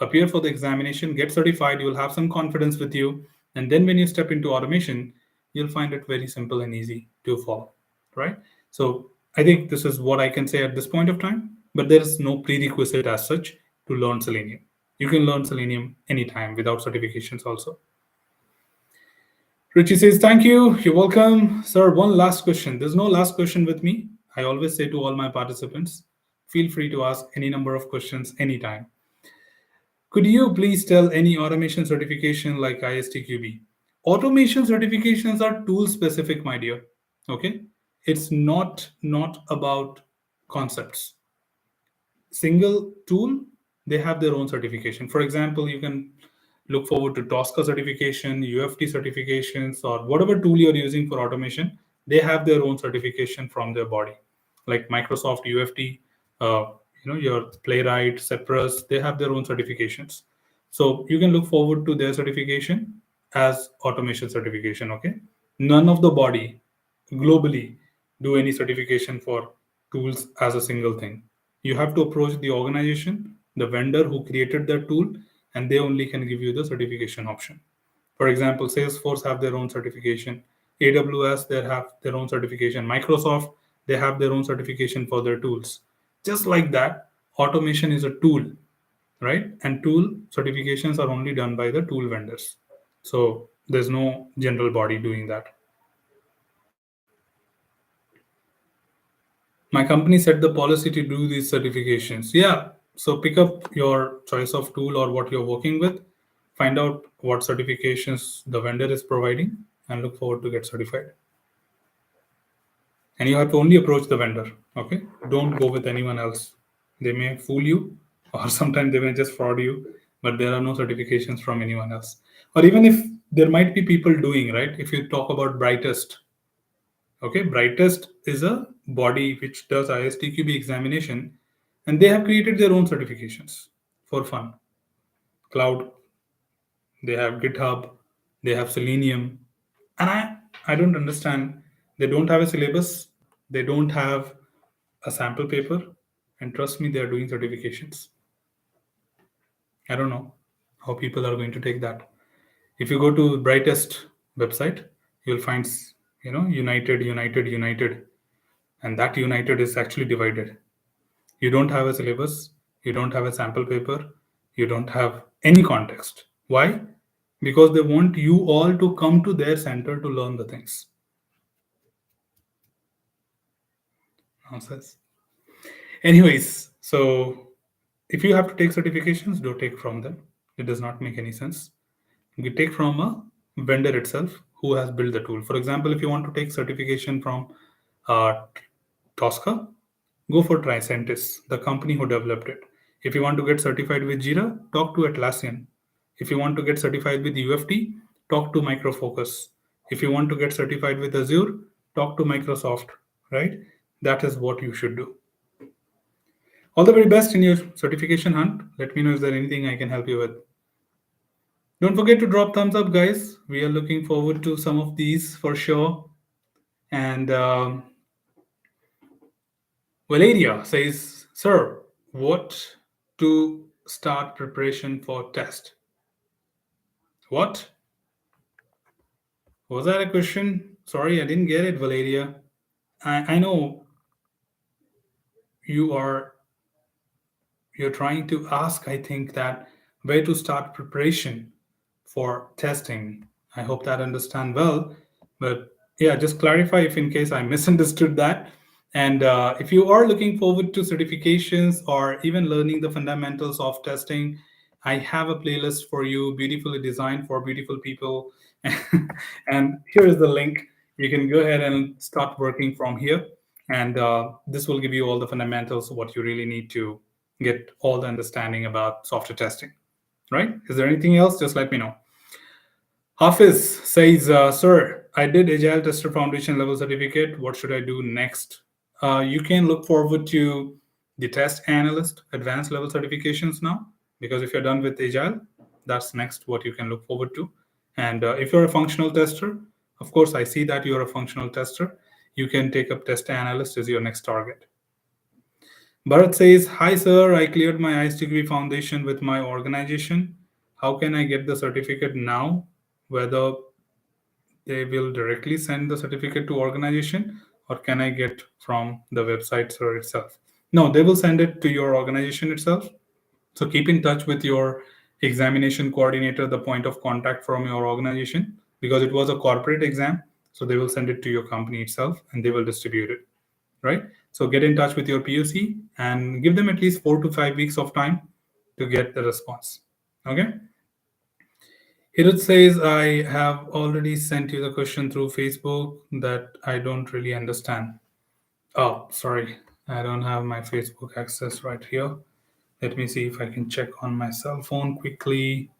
appear for the examination, get certified, you'll have some confidence with you. And then when you step into automation, you'll find it very simple and easy to follow, right? So I think this is what I can say at this point of time, but there is no prerequisite as such to learn Selenium. You can learn Selenium anytime without certifications also. Richie says, thank you. You're welcome. Sir, one last question. There's no last question with me. I always say to all my participants, feel free to ask any number of questions anytime. Could you please tell any automation certification like ISTQB? Automation certifications are tool specific, my dear. Okay, it's not about concepts. Single tool, they have their own certification. For example, you can look forward to Tosca certification, UFT certifications, or whatever tool you're using for automation. They have their own certification from their body, like Microsoft UFT, your Playwright, Cypress. They have their own certifications. So you can look forward to their certification as automation certification. Okay, none of the body globally do any certification for tools as a single thing. You have to approach the organization the vendor who created that tool, and they only can give you the certification option. For example, Salesforce have their own certification, AWS they have their own certification, Microsoft they have their own certification for their tools. Just like that, automation is a tool, right? And tool certifications are only done by the tool vendors. So there's no general body doing that. My company set the policy to do these certifications. Yeah. So pick up your choice of tool or what you're working with, find out what certifications the vendor is providing, and look forward to get certified. And you have to only approach the vendor. Okay. Don't go with anyone else. They may fool you, or sometimes they may just fraud you, but there are no certifications from anyone else. Or even if there might be people doing, right? If you talk about Brightest, okay, Brightest is a body which does ISTQB examination, and they have created their own certifications for fun. Cloud, they have GitHub, they have Selenium, and I don't understand. They don't have a syllabus, they don't have a sample paper, and trust me, they are doing certifications. I don't know how people are going to take that. If you go to Brightest website, you'll find United, United, United, and that United is actually divided. You don't have a syllabus, you don't have a sample paper, you don't have any context. Why? Because they want you all to come to their center to learn the things. Nonsense. Anyways, so if you have to take certifications, don't take from them. It does not make any sense. You take from a vendor itself who has built the tool. For example, if you want to take certification from uh, Tosca, go for Tricentis, the company who developed it. If you want to get certified with Jira, talk to Atlassian. If you want to get certified with UFT, talk to Micro Focus. If you want to get certified with Azure, talk to Microsoft, right? That is what you should do. All the very best in your certification hunt. Let me know if there's anything I can help you with. Don't forget to drop thumbs up, guys. We are looking forward to some of these for sure. And Valeria says, Sir, what to start preparation for test? What? Was that a question? Sorry, I didn't get it, Valeria. I know you are you're trying to ask, I think, that where to start preparation for testing. I hope that I understand well. But yeah, just clarify if in case I misunderstood that. And if you are looking forward to certifications or even learning the fundamentals of testing, I have a playlist for you, beautifully designed for beautiful people. And here is the link. You can go ahead and start working from here. And this will give you all the fundamentals of what you really need to get all the understanding about software testing, right? Is there anything else? Just let me know. Hafiz says, Sir, I did Agile Tester Foundation level certificate. What should I do next? You can look forward to the Test Analyst advanced level certifications now, because if you're done with Agile, that's next what you can look forward to. And if you're a functional tester, of course, I see that you're a functional tester. You can take up Test Analyst as your next target. Bharat says, Hi, sir. I cleared my ISTQB Foundation with my organization. How can I get the certificate now? Whether they will directly send the certificate to organization, or can I get from the website sir itself? No, they will send it to your organization itself. So keep in touch with your examination coordinator, the point of contact from your organization, because it was a corporate exam. So they will send it to your company itself and they will distribute it, right? So get in touch with your POC and give them at least 4 to 5 weeks of time to get the response. Okay. Hirut says, I have already sent you the question through Facebook that I don't really understand. Oh, sorry. I don't have my Facebook access right here. Let me see if I can check on my cell phone quickly.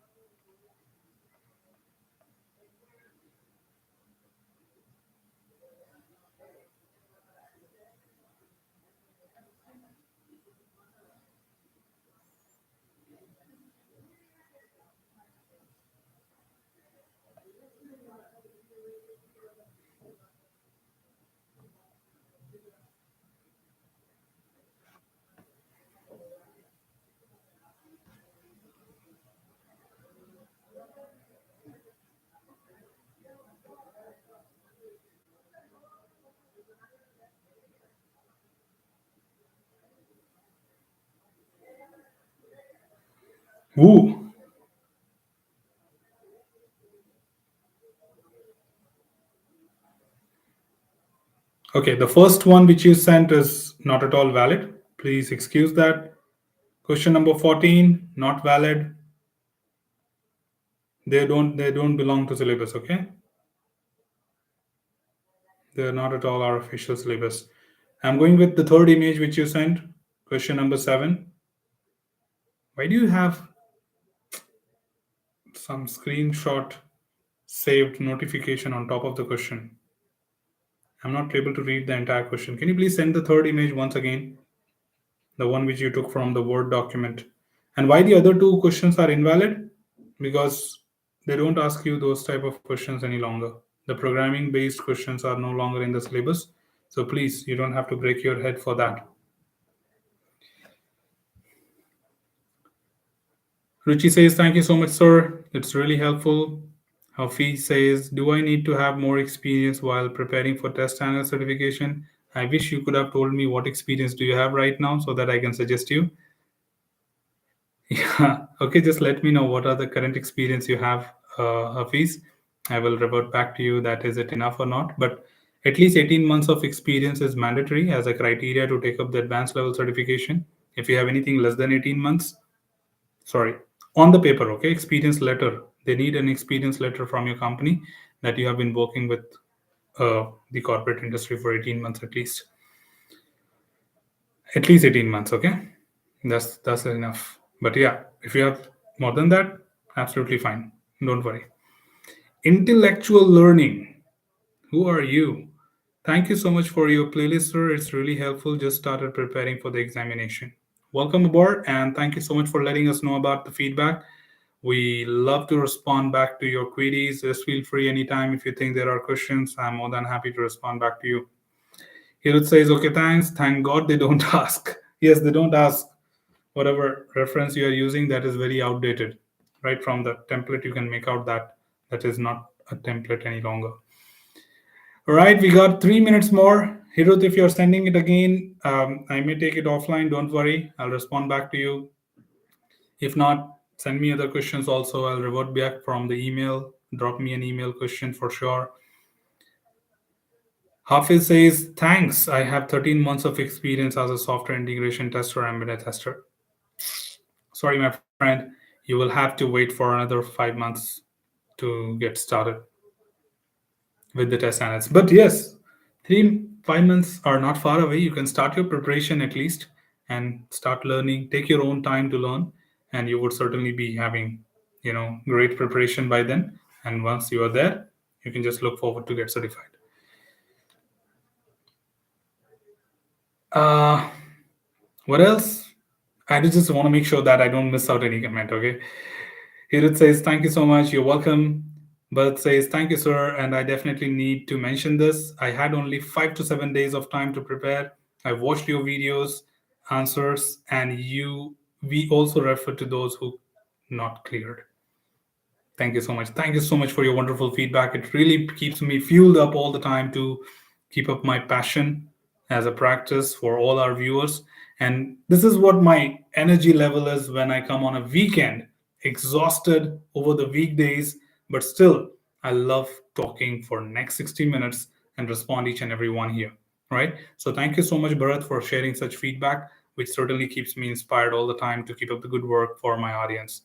Ooh. Okay, the first one which you sent is not at all valid. Please excuse that. Question number 14, not valid. They don't belong to syllabus, okay? They're not at all our official syllabus. I'm going with the third image which you sent. Question number 7. Why do you have some screenshot saved notification on top of the question? I'm not able to read the entire question. Can you please send the third image once again? The one which you took from the Word document. And why the other two questions are invalid? Because they don't ask you those type of questions any longer. The programming based questions are no longer in the syllabus. So please, you don't have to break your head for that. Ruchi says, thank you so much, sir. It's really helpful. Hafiz says, do I need to have more experience while preparing for test analyst certification? I wish you could have told me what experience do you have right now so that I can suggest you. Yeah, okay, just let me know what are the current experience you have, Hafiz. I will revert back to you that is it enough or not. But at least 18 months of experience is mandatory as a criteria to take up the advanced level certification. If you have anything less than 18 months, sorry, on the paper, okay, experience letter. They need an experience letter from your company that you have been working with the corporate industry for 18 months at least. At least 18 months, okay? That's enough. But yeah, if you have more than that, absolutely fine. Don't worry. Intellectual learning. Who are you? Thank you so much for your playlist, sir. It's really helpful. Just started preparing for the examination. Welcome aboard and thank you so much for letting us know about the feedback. We love to respond back to your queries. Just feel free anytime if you think there are questions. I'm more than happy to respond back to you. Here it says, okay, thanks. Thank God they don't ask. Yes, they don't ask. Whatever reference you are using, that is very outdated. Right from the template, you can make out that that is not a template any longer. All right, we got 3 minutes more. Hirut, if you're sending it again, I may take it offline. Don't worry. I'll respond back to you. If not, send me other questions also. I'll revert back from the email. Drop me an email question for sure. Hafiz says, thanks. I have 13 months of experience as a software integration tester and embedded tester. Sorry, my friend, you will have to wait for another 5 months to get started with the test analysts. But yes, 5 months are not far away. You can start your preparation at least and start learning. Take your own time to learn, and you would certainly be having, great preparation by then. And once you are there, you can just look forward to get certified. Uh, what else? I just want to make sure that I don't miss out any comment. Okay. Here it says, thank you so much. You're welcome. But says, thank you, sir. And I definitely need to mention this. I had only 5 to 7 days of time to prepare. I watched your videos, answers, and we also refer to those who not cleared. Thank you so much. Thank you so much for your wonderful feedback. It really keeps me fueled up all the time to keep up my passion as a practice for all our viewers. And this is what my energy level is when I come on a weekend, exhausted over the weekdays, but still, I love talking for next 60 minutes and respond each and every one here. Right. So thank you so much, Bharat, for sharing such feedback, which certainly keeps me inspired all the time to keep up the good work for my audience.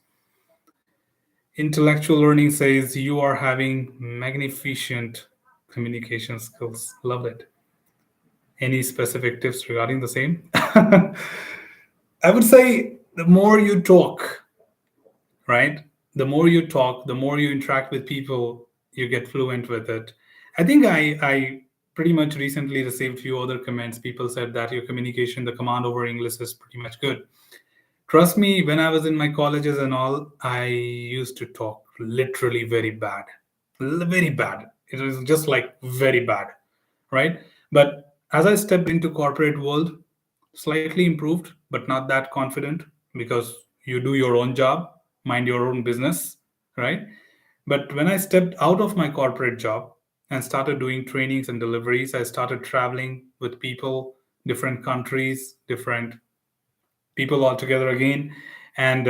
Intellectual learning says you are having magnificent communication skills. Love it. Any specific tips regarding the same? I would say the more you talk, right? The more you talk, the more you interact with people, you get fluent with it. I think I pretty much recently received few other comments. People said that your communication, the command over English is pretty much good. Trust me, when I was in my colleges and all, I used to talk literally very bad. Very bad. It was just like very bad, right? But as I stepped into corporate world, slightly improved, but not that confident because you do your own job, mind your own business, right? But when I stepped out of my corporate job and started doing trainings and deliveries, I started traveling with people, different countries, different people all together again. And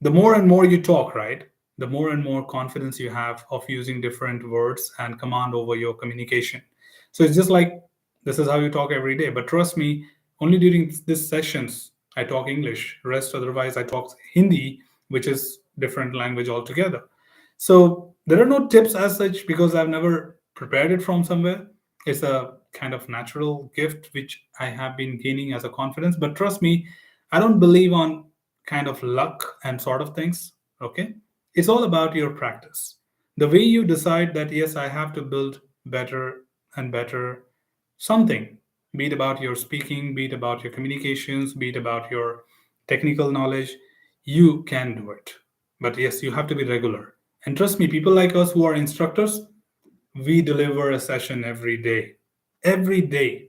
The more and more you talk, right, the more and more confidence you have of using different words and command over your communication. So it's just like this is how you talk every day. But trust me, only during these sessions I talk English. Rest otherwise I talk Hindi, which is different language altogether. So there are no tips as such because I've never prepared it from somewhere. It's a kind of natural gift which I have been gaining as a confidence. But trust me, I don't believe on kind of luck and sort of things. Okay. It's all about your practice. The way you decide that, yes, I have to build better and better something, be it about your speaking, be it about your communications, be it about your technical knowledge, you can do it. But yes, you have to be regular. And trust me, people like us who are instructors, we deliver a session every day. Every day,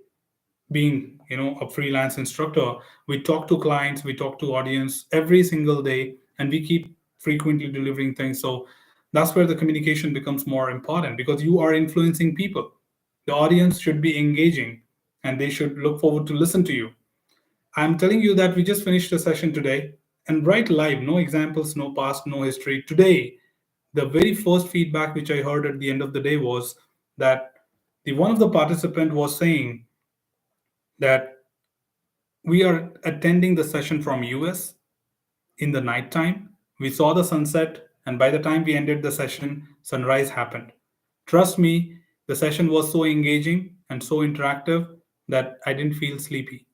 being a freelance instructor, we talk to clients, we talk to audience every single day, and we keep frequently delivering things. So that's where the communication becomes more important because you are influencing people. The audience should be engaging and they should look forward to listen to you. I'm telling you that we just finished a session today, and right live, no examples, no past, no history. Today, the very first feedback which I heard at the end of the day was that the one of the participant was saying that we are attending the session from US in the nighttime. We saw the sunset, and by the time we ended the session, sunrise happened. Trust me, the session was so engaging and so interactive that I didn't feel sleepy.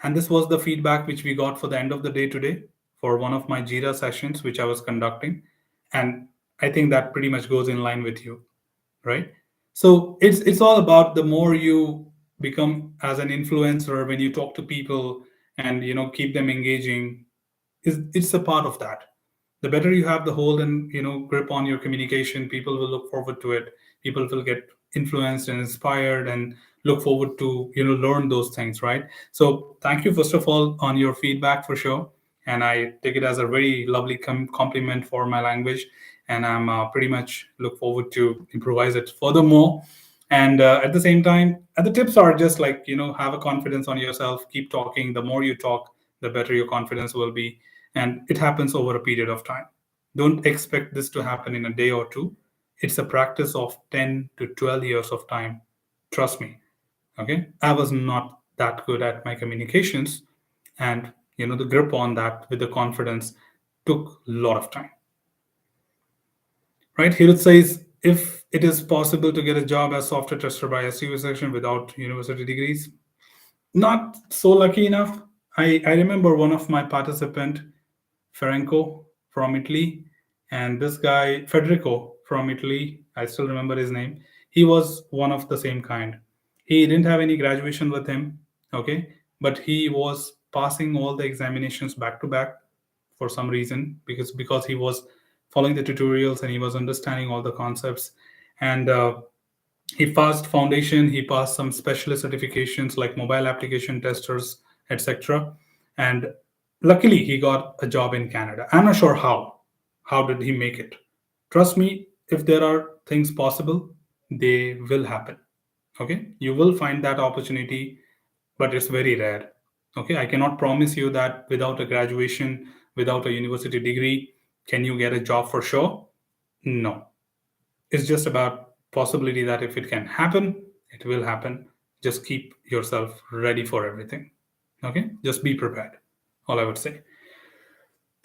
And this was the feedback which we got for the end of the day today for one of my Jira sessions, which I was conducting. And I think that pretty much goes in line with you, right? So it's all about the more you become as an influencer when you talk to people and keep them engaging, is it's a part of that. The better you have the hold and grip on your communication, people will look forward to it. People will get influenced and inspired and look forward to learn those things, right? So thank you first of all on your feedback for sure, and I take it as a very lovely compliment for my language, and I'm pretty much look forward to improvise it furthermore. And at the same time, the tips are just like have a confidence on yourself, keep talking. The more you talk, the better your confidence will be, and it happens over a period of time. Don't expect this to happen in a day or two. It's a practice of 10 to 12 years of time. Trust me. Okay. I was not that good at my communications, and the grip on that with the confidence took a lot of time. Right here it says if it is possible to get a job as software tester by SU section without university degrees. Not so lucky enough. I remember one of my participant, Ferenco from Italy, and this guy Federico from Italy. I still remember his name. He was one of the same kind. He didn't have any graduation with him, okay, but he was passing all the examinations back to back for some reason because he was following the tutorials and he was understanding all the concepts. And he passed foundation, he passed some specialist certifications like mobile application testers, etc. And luckily he got a job in Canada. I'm not sure how did he make it. Trust me, if there are things possible, they will happen. Okay, you will find that opportunity, but it's very rare. Okay, I cannot promise you that without a graduation, without a university degree, can you get a job for sure. No, it's just about possibility that if it can happen, it will happen. Just keep yourself ready for everything. Okay, just be prepared, all I would say.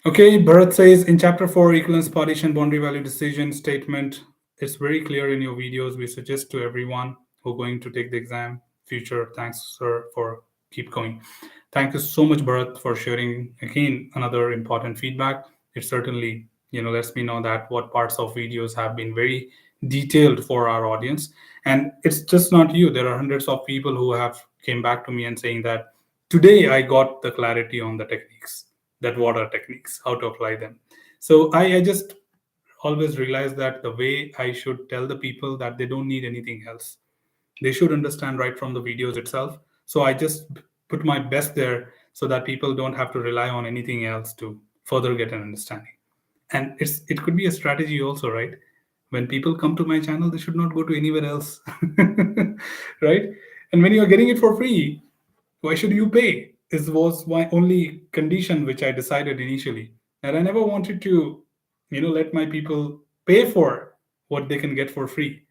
Okay, Bharat says in chapter 4, equivalence, partition, boundary value decision statement, it's very clear in your videos. We suggest to everyone who going to take the exam future. Thanks, sir, for keep going. Thank you so much, Bharat, for sharing again another important feedback. It certainly lets me know that what parts of videos have been very detailed for our audience. And it's just not you. There are hundreds of people who have came back to me and saying that today I got the clarity on the techniques, that what are techniques, how to apply them. So I just always realize that the way I should tell the people that they don't need anything else. They should understand right from the videos itself. So I just put my best there so that people don't have to rely on anything else to further get an understanding. And it could be a strategy also, right? When people come to my channel, they should not go to anywhere else. Right? And when you're getting it for free, why should you pay? This was my only condition which I decided initially. And I never wanted to, let my people pay for what they can get for free.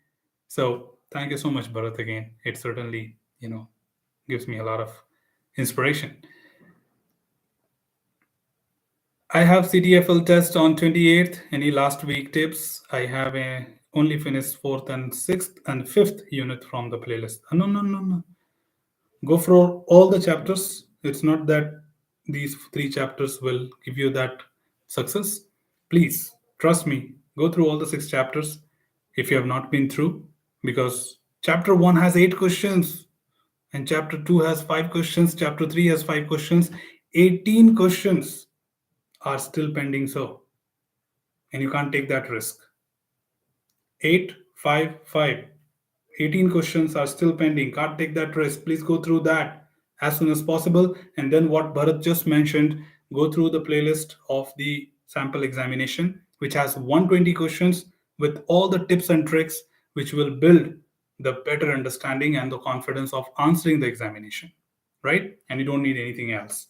So thank you so much, Bharat, again. It certainly, gives me a lot of inspiration. I have CTFL test on 28th. Any last week tips? I have only finished fourth and sixth and fifth unit from the playlist. No, no, no, no. Go for all the chapters. It's not that these three chapters will give you that success. Please trust me. Go through all the six chapters if you have not been through, because chapter one has 8 questions, and chapter two has 5 questions, chapter three has 5 questions, 18 questions are still pending, so, and you can't take that risk. 855. 18 questions are still pending. Can't take that risk. Please go through that as soon as possible. And then, what Bharat just mentioned, go through the playlist of the sample examination, which has 120 questions with all the tips and tricks which will build the better understanding and the confidence of answering the examination. Right? And you don't need anything else.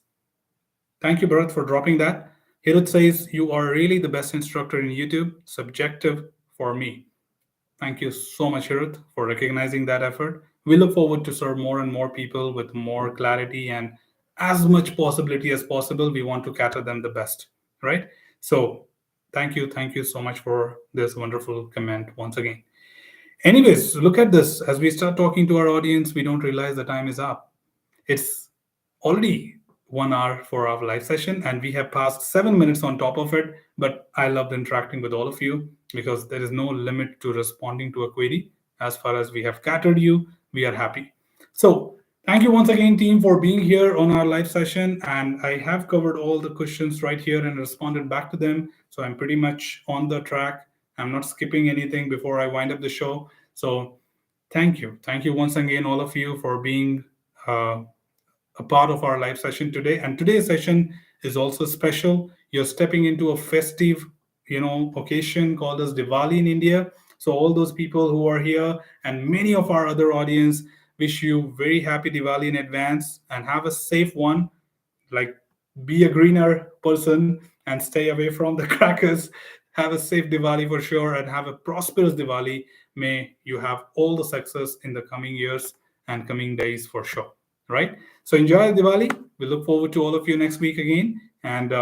Thank you, Bharat, for dropping that. Hirut says, you are really the best instructor in YouTube. Subjective for me. Thank you so much, Hirut, for recognizing that effort. We look forward to serve more and more people with more clarity and as much possibility as possible. We want to cater them the best, right? So, thank you so much for this wonderful comment once again. Anyways, look at this. As we start talking to our audience, we don't realize the time is up. It's already 1 hour for our live session, and we have passed 7 minutes on top of it. But I loved interacting with all of you because there is no limit to responding to a query. As far as we have catered you, we are happy. So, thank you once again, team, for being here on our live session. And I have covered all the questions right here and responded back to them. So, I'm pretty much on the track. I'm not skipping anything before I wind up the show. So, thank you. Thank you once again, all of you, for being a part of our live session today. And today's session is also special. You're stepping into a festive, occasion called as Diwali in India. So all those people who are here and many of our other audience wish you very happy Diwali in advance and have a safe one. Like, be a greener person and stay away from the crackers. Have a safe Diwali for sure and have a prosperous Diwali. May you have all the success in the coming years and coming days for sure. Right? So enjoy Diwali. We look forward to all of you next week again. And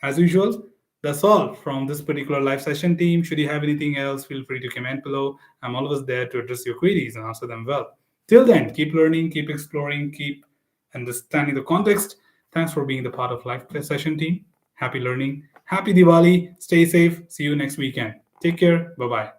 as usual, that's all from this particular live session, team. Should you have anything else, feel free to comment below. I'm always there to address your queries and answer them well. Till then, keep learning, keep exploring, keep understanding the context. Thanks for being the part of live session, team. Happy learning. Happy Diwali. Stay safe. See you next weekend. Take care. Bye bye.